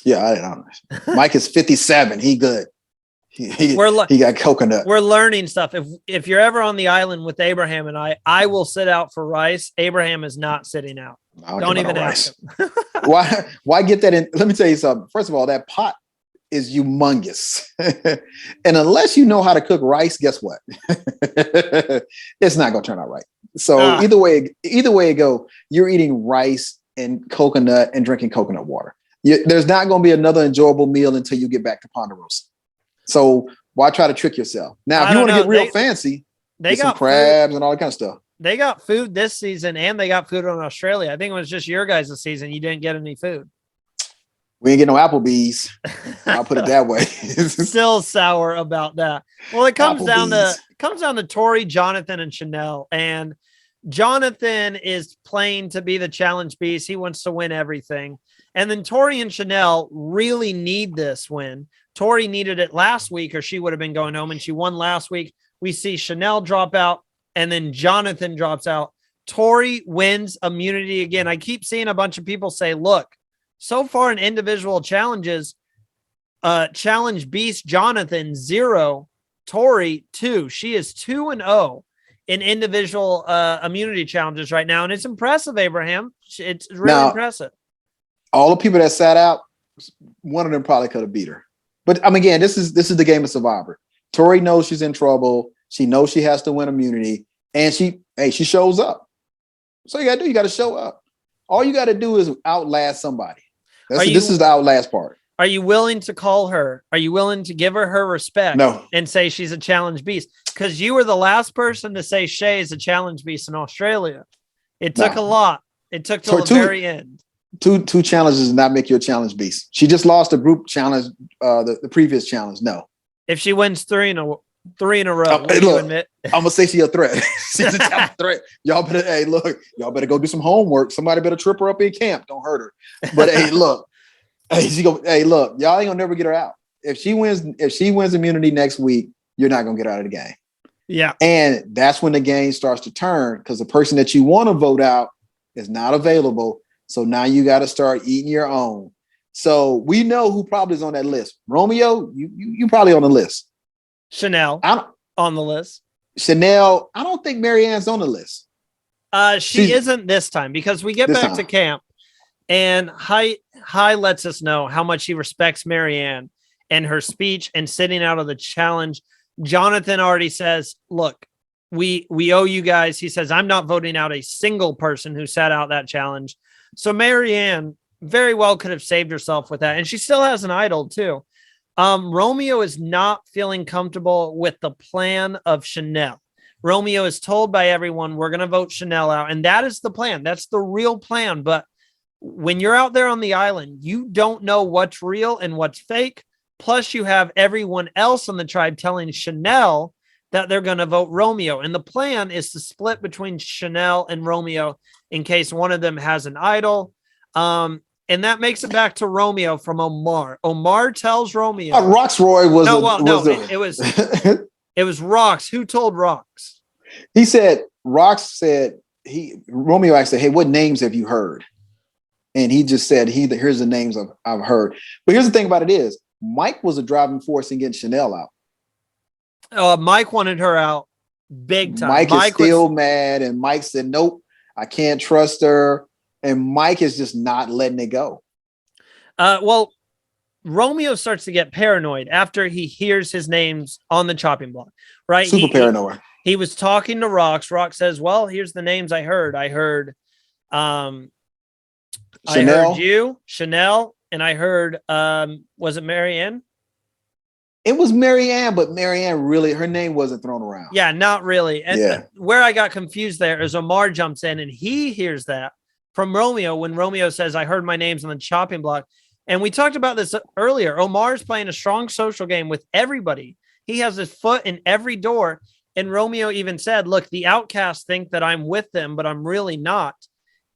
Yeah, I don't know. Mike is 57. He good. He got coconut. We're learning stuff. If you're ever on the island with Abraham and I will sit out for rice. Abraham is not sitting out. Don't even ask him. Why get that in? Let me tell you something. First of all, that pot is humongous. And unless you know how to cook rice, guess what? It's not going to turn out right. So either way it go, you're eating rice and coconut and drinking coconut water. There's not going to be another enjoyable meal until you get back to Ponderosa. So why try to trick yourself? Now, if you want to get real fancy, they got some crabs food, and all that kind of stuff. They got food this season and they got food in Australia. I think it was just your guys' season. You didn't get any food. We ain't get no Applebee's. I'll put it that way. Still sour about that. Well, it comes down to Tori, Jonathan, and Chanel. And Jonathan is playing to be the challenge beast. He wants to win everything. And then Tori and Chanel really need this win. Tori needed it last week or she would have been going home, and she won last week. We see Chanel drop out and then Jonathan drops out. Tori wins immunity again. I keep seeing a bunch of people say, look, so far in individual challenges, challenge beast Jonathan 0, Tori 2. She is 2-0 in individual immunity challenges right now, and it's impressive, Abraham. It's really Now, impressive. All the people that sat out, one of them probably could have beat her. But again, this is the game of Survivor. Tori knows she's in trouble. She knows she has to win immunity, and she shows up. So you got to do, you got to show up. All you got to do is outlast somebody. This is the outlast part. Are you willing to call her? Are you willing to give her respect? No. And say she's a challenge beast? Because you were the last person to say Shay is a challenge beast in Australia. It took a lot. It took till the very end. Two challenges does not make you a challenge beast. She just lost a group challenge, the previous challenge. No. If she wins three in a row, you admit? I'm gonna say she's a threat. She's a challenge threat. Y'all better go do some homework. Somebody better trip her up in camp. Don't hurt her. But look, y'all ain't gonna never get her out. If she wins immunity next week, you're not gonna get her out of the game. Yeah. And that's when the game starts to turn, because the person that you want to vote out is not available. So now you got to start eating your own. So we know who probably is on that list. Romeo, you probably on the list. Chanel on the list. Chanel, I don't think Marianne's on the list. She isn't this time, because we get back to camp and Hi lets us know how much he respects Marianne and her speech and sitting out of the challenge. Jonathan already says, look, we owe you guys. He says, I'm not voting out a single person who sat out that challenge. So Marianne very well could have saved herself with that. And she still has an idol too. Romeo is not feeling comfortable with the plan of Chanel. Romeo is told by everyone, we're going to vote Chanel out. And that is the plan. That's the real plan. But when you're out there on the island, you don't know what's real and what's fake. Plus you have everyone else on the tribe telling Chanel that they're going to vote Romeo. And the plan is to split between Chanel and Romeo in case one of them has an idol. And that makes it back to Romeo from Omar. Omar tells Romeo. Roxroy was it was Rox. Who told Rox? He said, Rox said, Romeo asked, hey, what names have you heard? And he just said, here's the names I've heard. But here's the thing about it is, Mike was a driving force in getting Chanel out. Mike wanted her out big time. Mike is still mad, and Mike said, nope, I can't trust her. And Mike is just not letting it go. Well, Romeo starts to get paranoid after he hears his names on the chopping block, right? Super paranoid. He was talking to Rox. Rox says, well, here's the names I heard. I heard Chanel. I heard you, Chanel, and I heard, was it Marianne? It was Marianne, but Marianne really, her name wasn't thrown around. Yeah, not really. And where I got confused there is Omar jumps in and he hears that from Romeo when Romeo says, I heard my names on the chopping block. And we talked about this earlier. Omar's playing a strong social game with everybody. He has his foot in every door. And Romeo even said, look, the outcasts think that I'm with them, but I'm really not.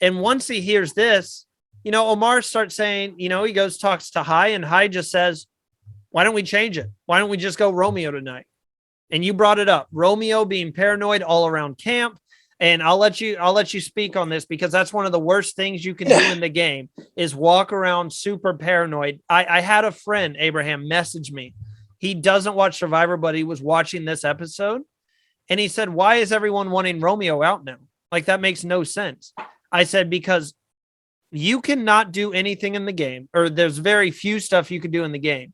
And once he hears this, Omar starts saying, he goes, talks to Hi, and Hi just says, why don't we change it? Why don't we just go Romeo tonight? And you brought it up, Romeo being paranoid all around camp. And I'll let you speak on this, because that's one of the worst things you can do in the game is walk around super paranoid. I had a friend, Abraham, message me. He doesn't watch Survivor, but he was watching this episode. And he said, why is everyone wanting Romeo out now? Like, that makes no sense. I said, because you cannot do anything in the game, or there's very few stuff you can do in the game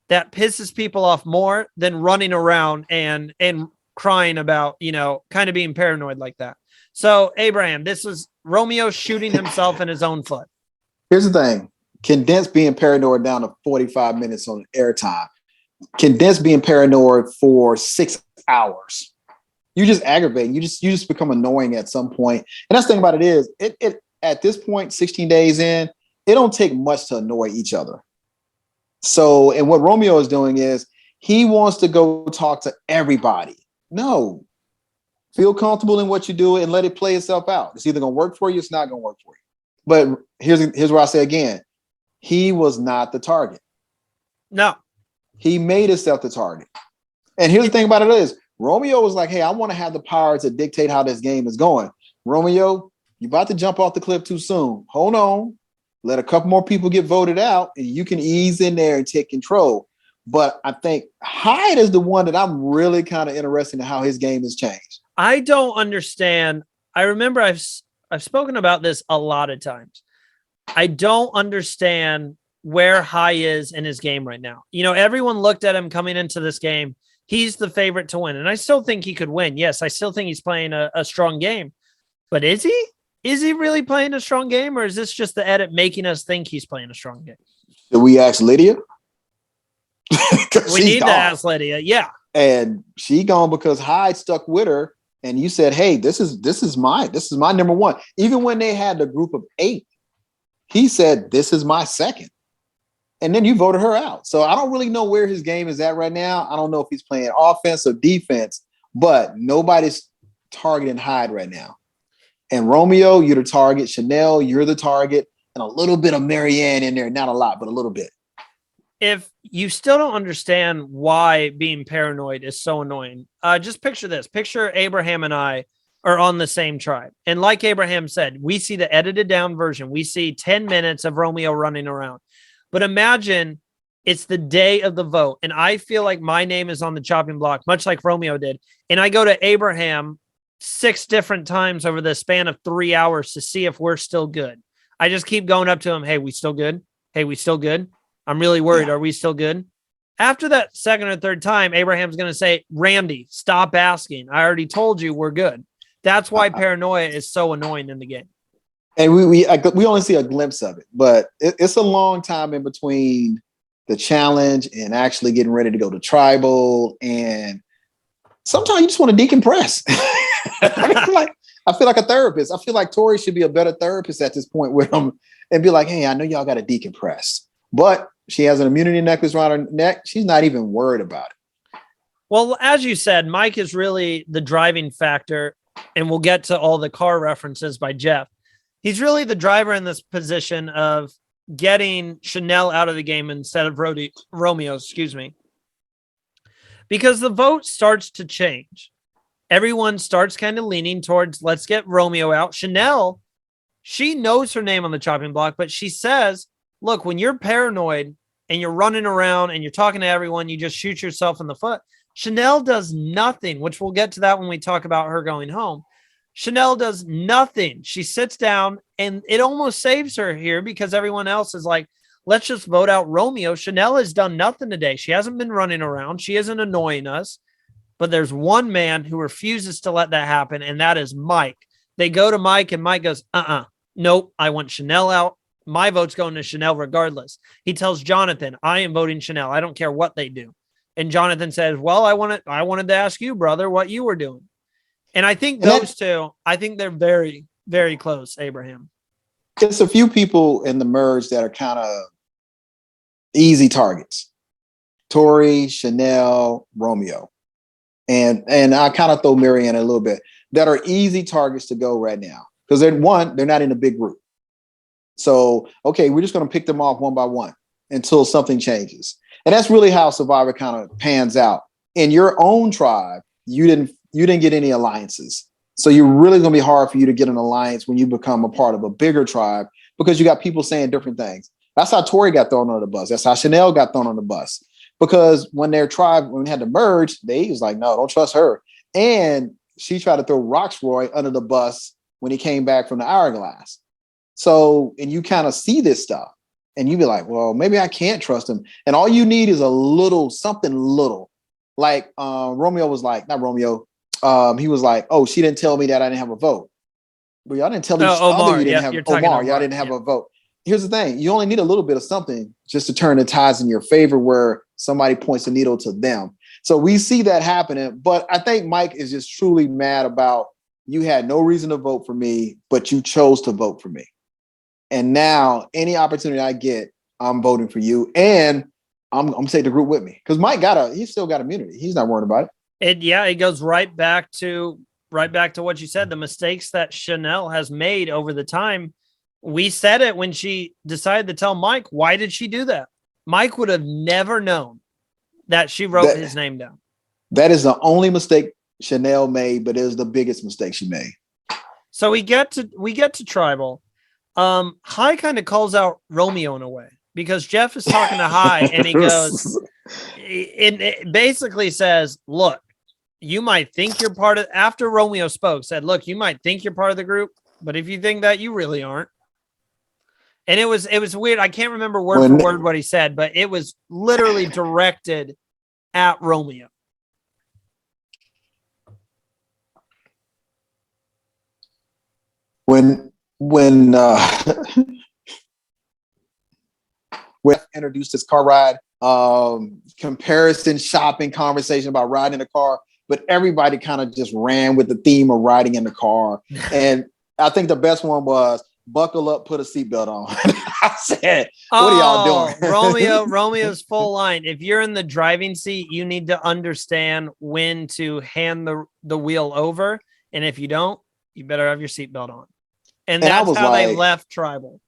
that pisses people off more than running around and crying about, kind of being paranoid like that. So, Abraham, this was Romeo shooting himself in his own foot. Here's the thing. Condense being paranoid down to 45 minutes on airtime. Condense being paranoid for 6 hours. You just aggravate. You just become annoying at some point. And that's the thing about it is, it at this point, 16 days in, it don't take much to annoy each other. So, and what Romeo is doing is he wants to go talk to everybody. No, feel comfortable in what you do and let it play itself out. It's either going to work for you. It's not going to work for you. But here's where I say again, he was not the target. No, he made himself the target. And here's the thing about it is, Romeo was like, hey, I want to have the power to dictate how this game is going. Romeo, you're about to jump off the cliff too soon. Hold on. Let a couple more people get voted out, and you can ease in there and take control. But I think Hyde is the one that I'm really kind of interested in how his game has changed. I don't understand. I remember I've spoken about this a lot of times. I don't understand where High is in his game right now. You know, everyone looked at him coming into this game. He's the favorite to win. And I still think he could win. Yes, I still think he's playing a strong game. But is he? Is he really playing a strong game? Or is this just the edit making us think he's playing a strong game? Did we ask Lydia? We need to ask Lydia. Yeah. And she gone because Hyde stuck with her. And you said, hey, this is my number one. Even when they had the group of 8, he said, this is my second. And then you voted her out. So I don't really know where his game is at right now. I don't know if he's playing offense or defense, but nobody's targeting Hyde right now. And Romeo, you're the target. Chanel, you're the target. And a little bit of Marianne in there. Not a lot, but a little bit. If you still don't understand why being paranoid is so annoying, just picture this. Picture Abraham and I are on the same tribe. And like Abraham said, we see the edited down version. We see 10 minutes of Romeo running around. But imagine it's the day of the vote, and I feel like my name is on the chopping block, much like Romeo did. And I go to Abraham 6 different times over the span of 3 hours to see if we're still good. I just keep going up to him. Hey, we still good? Hey, we still good? I'm really worried. Yeah. Are we still good? After that second or third time, Abraham's going to say, Randy, stop asking. I already told you we're good. That's why paranoia is so annoying in the game. And we only see a glimpse of it, but it's a long time in between the challenge and actually getting ready to go to tribal. And sometimes you just want to decompress. I feel like a therapist. I feel like Tori should be a better therapist at this point with him and be like, hey, I know y'all got to decompress, but she has an immunity necklace around her neck. She's not even worried about it. Well, as you said, Mike is really the driving factor, and we'll get to all the car references by Jeff. He's really the driver in this position of getting Chanel out of the game instead of Romeo, because the vote starts to change. Everyone starts kind of leaning towards, let's get Romeo out. Chanel, she knows her name on the chopping block, but she says, look, when you're paranoid and you're running around and you're talking to everyone, you just shoot yourself in the foot. Chanel does nothing, which we'll get to that when we talk about her going home. Chanel does nothing. She sits down, and it almost saves her here because everyone else is like, let's just vote out Romeo. Chanel has done nothing today. She hasn't been running around. She isn't annoying us. But there's one man who refuses to let that happen, and that is Mike. They go to Mike, and Mike goes, nope, I want Chanel out. My vote's going to Chanel regardless. He tells Jonathan, I am voting Chanel. I don't care what they do. And Jonathan says, well, I wanted to ask you, brother, what you were doing. And I think those two, I think they're very, very close, Abraham. There's a few people in the merge that are kind of easy targets. Tori, Chanel, Romeo. And I kind of throw Marianne a little bit, that are easy targets to go right now. Because they're not in a big group. So, okay, we're just going to pick them off one by one until something changes. And that's really how Survivor kind of pans out. In your own tribe, you didn't get any alliances. So you're really going to be hard for you to get an alliance when you become a part of a bigger tribe because you got people saying different things. That's how Tori got thrown on the bus. That's how Chanel got thrown on the bus. Because when their tribe, when they had to merge, they was like, no, don't trust her. And she tried to throw Roxroy under the bus when he came back from the hourglass. So, and you kind of see this stuff and you be like, well, maybe I can't trust him. And all you need is something little. Like Romeo was like, not Romeo. He was like, oh, she didn't tell me that I didn't have a vote. But y'all didn't tell each other you didn't have Omar. Y'all didn't have a vote. Here's the thing. You only need a little bit of something just to turn the tides in your favor where somebody points the needle to them. So we see that happening. But I think Mike is just truly mad about you had no reason to vote for me, but you chose to vote for me. And now any opportunity I get, I'm voting for you. And I'm going to take the group with me. Because Mike he's still got immunity. He's not worried about it. It goes right back to what you said, the mistakes that Chanel has made over the time. We said it when she decided to tell Mike. Why did she do that? Mike would have never known that she wrote his name down. That is the only mistake Chanel made, but it was the biggest mistake she made. So we get to tribal. High kind of calls out Romeo in a way because Jeff is talking to High and he goes, it basically says, look, you might think you're part of, after Romeo spoke, said, look, you might think you're part of the group, but if you think that, you really aren't. And it was weird. I can't remember word for word what he said, but it was literally directed at Romeo. When we introduced this car ride, comparison shopping conversation about riding in the car, but everybody kind of just ran with the theme of riding in the car. And I think the best one was buckle up, put a seatbelt on. I said, what are y'all doing? Romeo's full line. If you're in the driving seat, you need to understand when to hand the wheel over. And if you don't, you better have your seatbelt on. And that's how they left Tribal.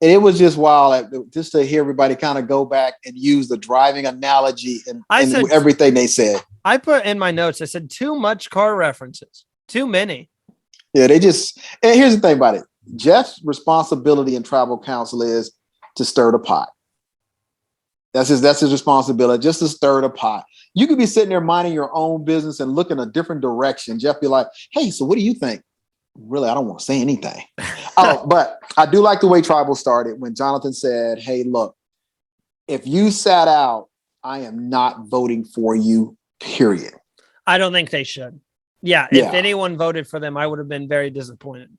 And it was just wild, just to hear everybody kind of go back and use the driving analogy and everything they said. I put in my notes, I said too much car references, too many. Yeah, and here's the thing about it. Jeff's responsibility in tribal council is to stir the pot. That's his responsibility, just to stir the pot. You could be sitting there minding your own business and looking a different direction. Jeff be like, hey, so what do you think? Really, I don't want to say anything. But I do like the way tribal started when Jonathan said, hey, look, if you sat out, I am not voting for you, period. I don't think they should. Yeah, if anyone voted for them, I would have been very disappointed.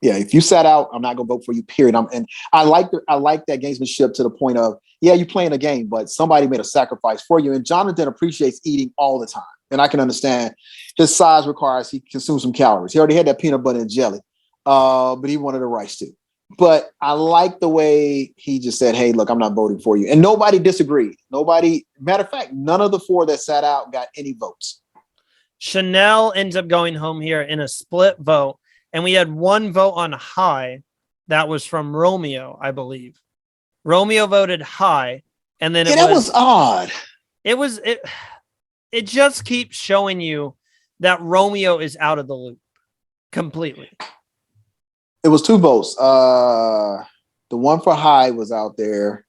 Yeah, if you sat out, I'm not gonna vote for you, period. And I like that gamesmanship to the point of, yeah, you're playing a game, but somebody made a sacrifice for you. And Jonathan appreciates eating all the time. And I can understand his size requires he consumes some calories. He already had that peanut butter and jelly, but he wanted the rice too. But I like the way he just said, hey, look, I'm not voting for you. And nobody disagreed. Matter of fact, none of the four that sat out got any votes. Chanel ends up going home here in a split vote. And we had one vote on high. That was from Romeo, I believe. Romeo voted high. And then that was odd. It just keeps showing you that Romeo is out of the loop completely. It was two votes. The one for high was out there.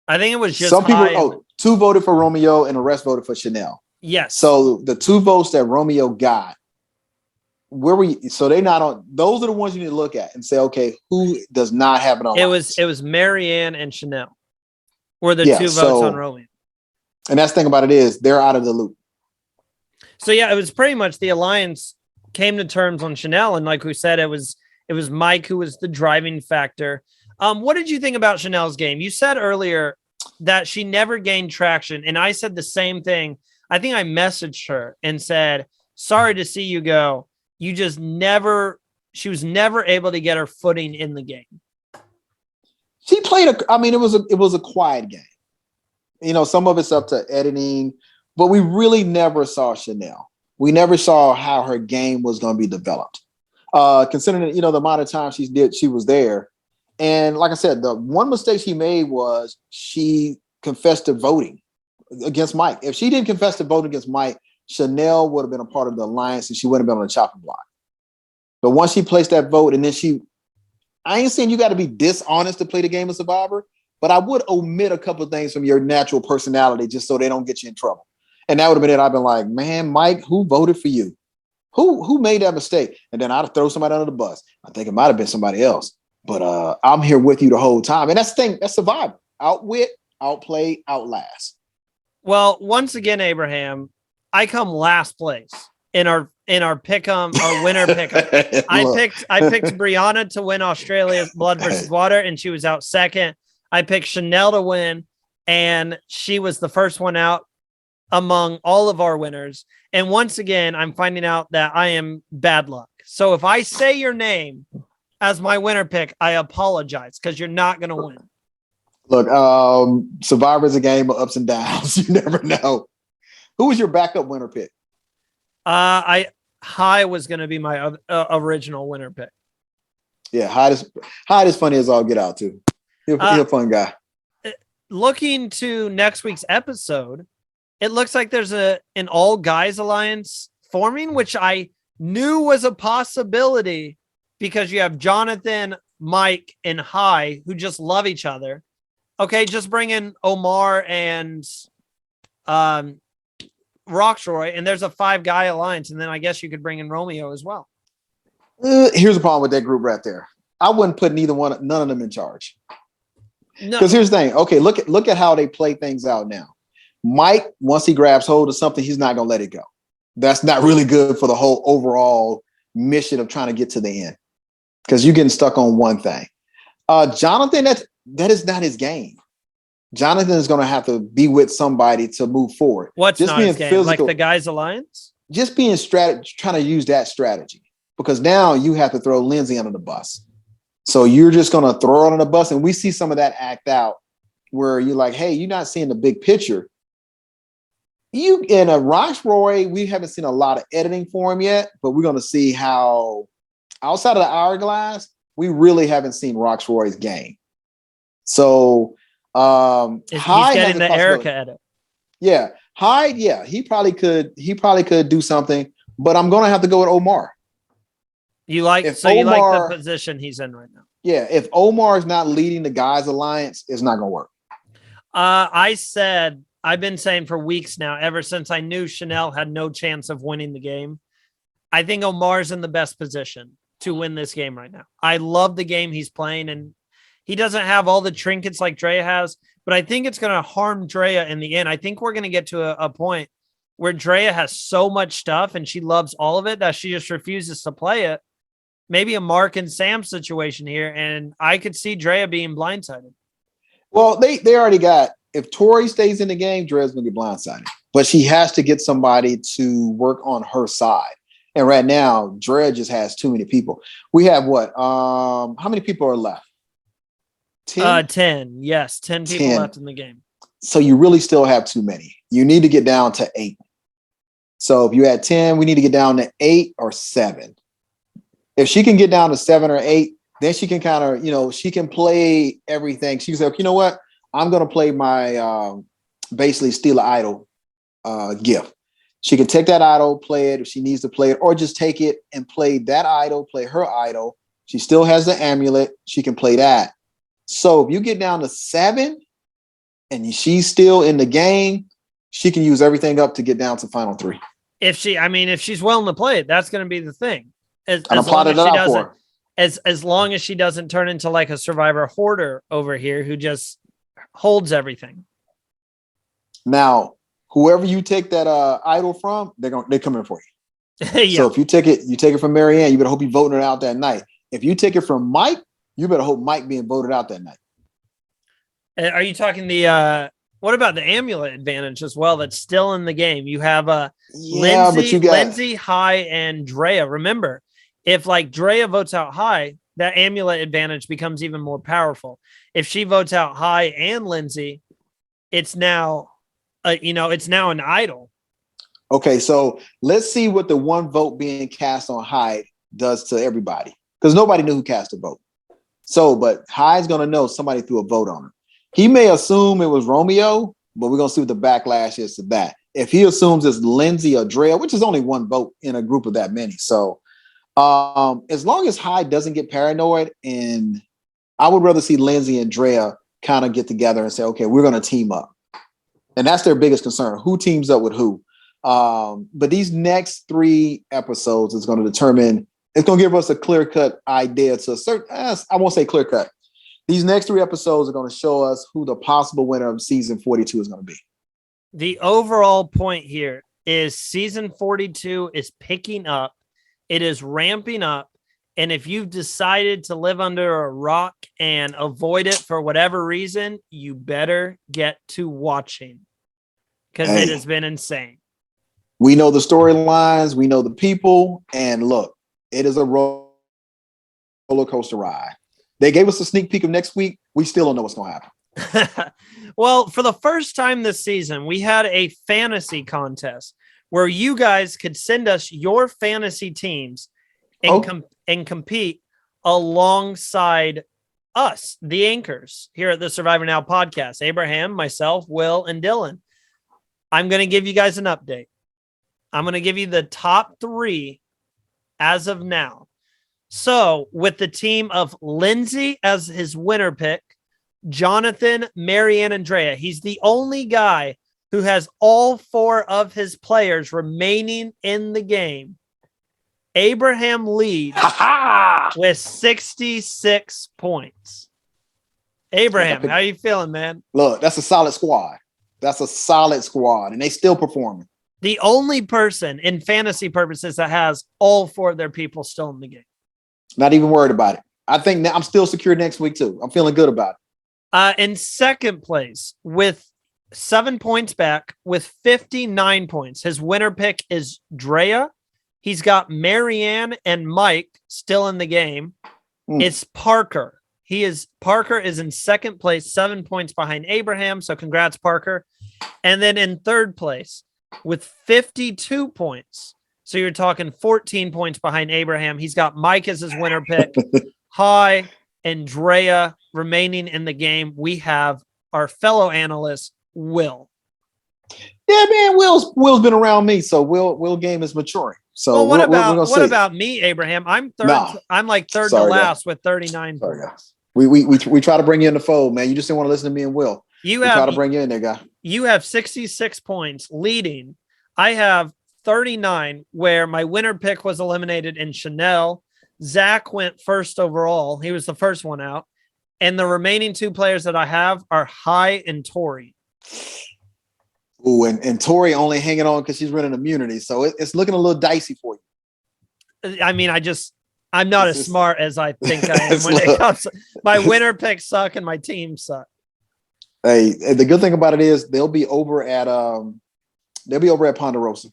I think it was just some people. Two voted for Romeo and the rest voted for Chanel. Yes. So the two votes that Romeo got, where were you? So they not on. Those are the ones you need to look at and say, okay, who does not have it on? It was Marianne and Chanel were the two votes on Romeo. And that's the thing about it is they're out of the loop. So yeah, it was pretty much the alliance came to terms on Chanel, and like we said, it was Mike who was the driving factor. What did you think about Chanel's game? You said earlier that she never gained traction, and I said the same thing. I think I messaged her and said, "Sorry to see you go. You just she was never able to get her footing in the game." She played it was a quiet game. You know, some of it's up to editing, but we really never saw Chanel. We never saw how her game was going to be developed. Considering, the amount of time she was there. And like I said, the one mistake she made was she confessed to voting against Mike. If she didn't confess to voting against Mike, Chanel would have been a part of the alliance and she wouldn't have been on the chopping block. But once she placed that vote and then I ain't saying you got to be dishonest to play the game of Survivor, but I would omit a couple of things from your natural personality just so they don't get you in trouble. And that would have been it. I've been like, man, Mike, who voted for you? Who made that mistake? And then I'd throw somebody under the bus. I think it might have been somebody else. But I'm here with you the whole time. And that's the thing. That's Survivor. Outwit, outplay, outlast. Well, once again, Abraham, I come last place in our pick'em, our winner pick'em. I picked Brianna to win Australia's Blood versus Water, and she was out second. I picked Chanel to win, and she was the first one out among all of our winners. And once again, I'm finding out that I am bad luck. So if I say your name as my winner pick, I apologize because you're not going to win. Look, Survivor is a game of ups and downs. You never know. Who was your backup winner pick? High was going to be my original winner pick. Yeah, Hyde is funny as all get out too. He's a fun guy. Looking to next week's episode, it looks like there's an all guys alliance forming, which I knew was a possibility because you have Jonathan, Mike, and High who just love each other. Okay, just bring in Omar and Roxroy, and there's a 5-guy alliance, and then I guess you could bring in Romeo as well. Here's the problem with that group right there. I wouldn't put none of them in charge. No, because here's the thing. Okay, look at how they play things out now. Mike, once he grabs hold of something, he's not gonna let it go. That's not really good for the whole overall mission of trying to get to the end, because you're getting stuck on one thing. Jonathan, that is not his game. Jonathan is going to have to be with somebody to move forward. What's just not being his game? physical, Like the guys' alliance? just being trying to use that strategy, because now you have to throw Lindsay under the bus. So you're just going to throw her under the bus, and we see some of that act out where you're like, hey, you're not seeing the big picture. You in a Roxroy, we haven't seen a lot of editing for him yet, but we're going to see how outside of the hourglass, we really haven't seen Roxroy's game. So He's getting the Erica edit. Yeah. Hyde, yeah, he probably could do something, but I'm gonna have to go with Omar. You like the position he's in right now. Yeah, if Omar is not leading the guys' alliance, it's not gonna work. I've been saying for weeks now, ever since I knew Chanel had no chance of winning the game, I think Omar's in the best position to win this game right now. I love the game he's playing, and he doesn't have all the trinkets like Drea has, but I think it's going to harm Drea in the end. I think we're going to get to a point where Drea has so much stuff and she loves all of it that she just refuses to play it. Maybe a Mark and Sam situation here, and I could see Drea being blindsided. Well, they already got, if Tori stays in the game, Drea's going to get blindsided, but she has to get somebody to work on her side. And right now, Drea just has too many people. We have what? How many people are left? 10? 10. Yes, 10 people 10. left in the game. So you really still have too many. You need to get down to 8. So if you had 10, we need to get down to 8 or 7. If she can get down to 7 or 8, then she can kind of, she can play everything. She can say, you know what? I'm going to play my basically steal an idol gift. She can take that idol, play it if she needs to play it, or just take it and play that idol, play her idol. She still has the amulet. She can play that. So if you get down to 7 and she's still in the game, she can use everything up to get down to final 3. If she's willing to play it, that's going to be the thing. As long as she doesn't turn into like a Survivor hoarder over here who just holds everything. Now, whoever you take that idol from, they're coming for you. Yeah. So if you take it from Marianne, you better hope you voting her out that night. If you take it from Mike, you better hope Mike being voted out that night. Are you talking what about the amulet advantage as well? That's still in the game. You have Lindsay, High, and Drea. Remember, if like Drea votes out High, that amulet advantage becomes even more powerful. If she votes out High and Lindsay, it's now, it's now an idol. Okay, so let's see what the one vote being cast on Hyde does to everybody, because nobody knew who cast a vote. So, but Hyde's going to know somebody threw a vote on him. He may assume it was Romeo, but we're going to see what the backlash is to that. If he assumes it's Lindsay or Drea, which is only one vote in a group of that many. So as long as Hyde doesn't get paranoid, and I would rather see Lindsay and Drea kind of get together and say, okay, we're going to team up. And that's their biggest concern. Who teams up with who? But these next 3 episodes is going to determine, it's going to give us a clear-cut idea to a certain, I won't say clear-cut. These next 3 episodes are going to show us who the possible winner of season 42 is going to be. The overall point here is season 42 is picking up. It is ramping up. And if you've decided to live under a rock and avoid it for whatever reason, you better get to watching, because it has been insane. We know the storylines. We know the people. And look, it is a roller coaster ride. They gave us a sneak peek of next week. We still don't know what's going to happen. Well, for the first time this season, we had a fantasy contest where you guys could send us your fantasy teams and compete alongside us, the anchors here at the Survivor Now podcast. Abraham, myself, Will, and Dylan. I'm going to give you guys an update. I'm going to give you the top 3 as of now. So with the team of Lindsay as his winner pick, Jonathan, Marianne, and Drea, he's the only guy who has all 4 of his players remaining in the game. Abraham leads with 66 points. Abraham, how you feeling, man? Look, that's a solid squad. And they still performing. The only person in fantasy purposes that has all 4 of their people still in the game. Not even worried about it. I think I'm still secure next week too. I'm feeling good about it. In second place with 7 points back with 59 points. His winner pick is Drea. He's got Marianne and Mike still in the game. It's Parker. Parker is in second place, 7 points behind Abraham. So congrats, Parker. And then in third place with 52 points. So you're talking 14 points behind Abraham. He's got Mike as his winner pick. Hi, and Drea remaining in the game. We have our fellow analyst, Will. Yeah, man, Will's been around me, so Will game is maturing. So well, what about me, Abraham? I'm third. No. I'm like third to last with 39 points. We try to bring you in the fold, man. You just didn't want to listen to me and Will. We try to bring you in there, guy. You have 66 points leading. I have 39, where my winner pick was eliminated in Chanel. Zach went first overall. He was the first one out. And the remaining 2 players that I have are Hi and Tori. Ooh, and Tori only hanging on because she's running immunity. So it's looking a little dicey for you. I mean, I'm not as smart as I think I am when it comes to my winner picks suck and my team suck. Hey, the good thing about it is they'll be over at Ponderosa.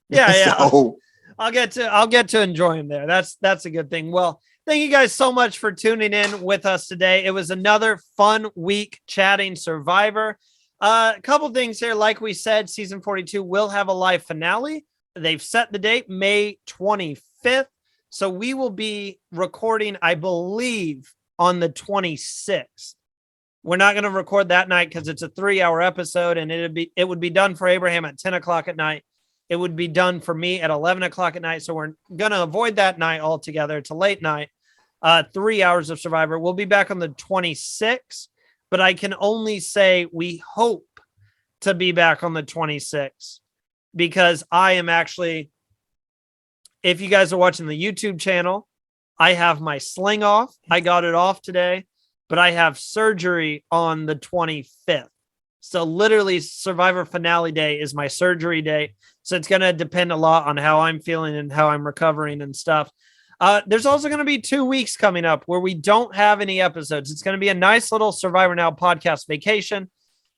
Yeah. So, I'll get to enjoy him there. That's a good thing. Well, thank you guys so much for tuning in with us today. It was another fun week chatting Survivor. A couple things here. Like we said, season 42 will have a live finale. They've set the date, May 25th. So we will be recording, I believe, on the 26th. We're not going to record that night because it's a 3-hour episode, and it would be done for Abraham at 10 o'clock at night. It would be done for me at 11 o'clock at night. So we're going to avoid that night altogether. It's a late night. 3 hours of Survivor. We'll be back on the 26th, but I can only say we hope to be back on the 26th because I am actually, if you guys are watching the YouTube channel, I have my sling off. I got it off today, but I have surgery on the 25th. So literally Survivor finale day is my surgery day. So it's going to depend a lot on how I'm feeling and how I'm recovering and stuff. There's also going to be 2 weeks coming up where we don't have any episodes. It's going to be a nice little Survivor Now podcast vacation.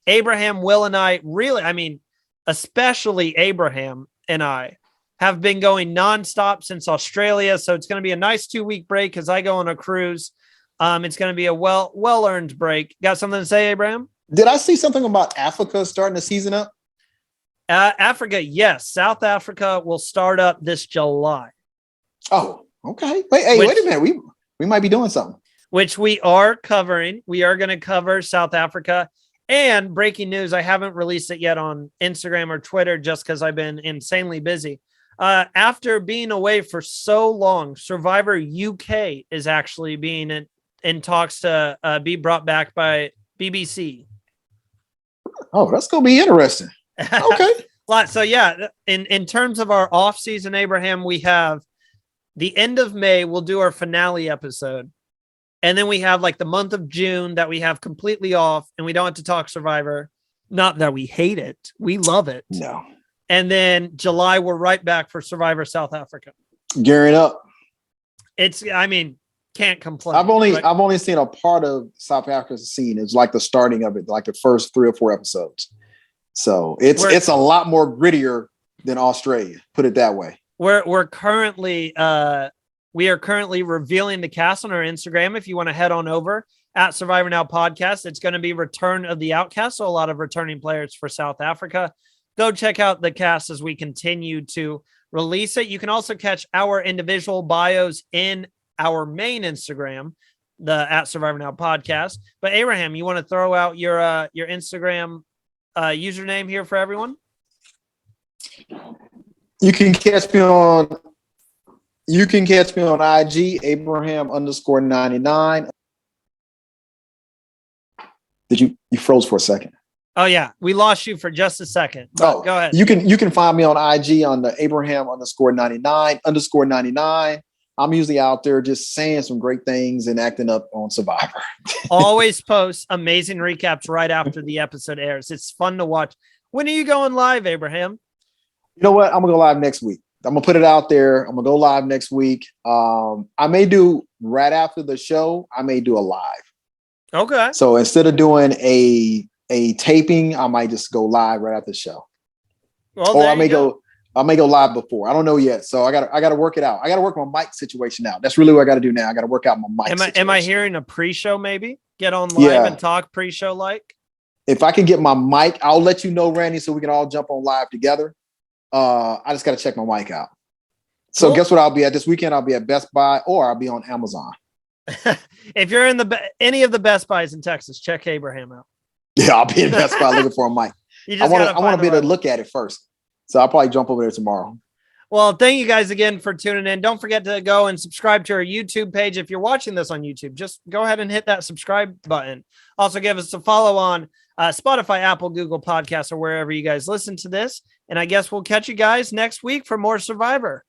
Abraham, Will, and I especially Abraham and I have been going nonstop since Australia. So it's going to be a nice 2-week break as I go on a cruise. It's going to be a well-earned break. Got something to say, Abraham? Did I see something about Africa starting the season up? Africa, yes. South Africa will start up this July. Oh, okay. Wait a minute. We might be doing something. Which we are covering. We are going to cover South Africa. And breaking news, I haven't released it yet on Instagram or Twitter just because I've been insanely busy. After being away for so long, Survivor UK is actually being in talks to be brought back by BBC. Oh, that's going to be interesting. Okay. So yeah, in terms of our off season, Abraham, we have the end of May. We'll do our finale episode. And then we have like the month of June that we have completely off and we don't have to talk Survivor. Not that we hate it. We love it. No. And then July, we're right back for Survivor South Africa. Gearing up. Can't complain. I've only seen a part of South Africa's scene. It's like the starting of it, like the first 3 or 4 episodes. So it's a lot more grittier than Australia. Put it that way. We are currently revealing the cast on our Instagram. If you want to head on over at Survivor Now Podcast, it's going to be Return of the Outcast. So a lot of returning players for South Africa. Go check out the cast as we continue to release it. You can also catch our individual bios in our main Instagram, the at Survivor Now Podcast. But Abraham, you want to throw out your Instagram username here for everyone? You can catch me on IG, Abraham_99. Did you froze for a second? Oh yeah, we lost you for just a second. Go ahead. You can find me on IG on the Abraham_99. I'm usually out there just saying some great things and acting up on Survivor. Always post amazing recaps right after the episode airs. It's fun to watch. When are you going live, Abraham? You know what? I'm gonna go live next week. I'm gonna put it out there. I'm gonna go live next week. I may do right after the show. I may do a live. Okay. So instead of doing a taping, I might just go live right after the show. Well, or I may go live before. I don't know yet. So I gotta work it out. I gotta work my mic situation out. That's really what I gotta do now. I gotta work out my mic. Am I hearing a pre-show maybe? Get on live and talk pre-show like? If I can get my mic, I'll let you know, Randy, so we can all jump on live together. I just gotta check my mic out. So guess what I'll be at this weekend? I'll be at Best Buy or I'll be on Amazon. If you're in any of the Best Buys in Texas, check Abraham out. Yeah, I'll be in Best Buy looking for a mic. I want to be able to look at it first. So I'll probably jump over there tomorrow. Well, thank you guys again for tuning in. Don't forget to go and subscribe to our YouTube page. If you're watching this on YouTube, just go ahead and hit that subscribe button. Also, give us a follow on Spotify, Apple, Google Podcasts, or wherever you guys listen to this. And I guess we'll catch you guys next week for more Survivor.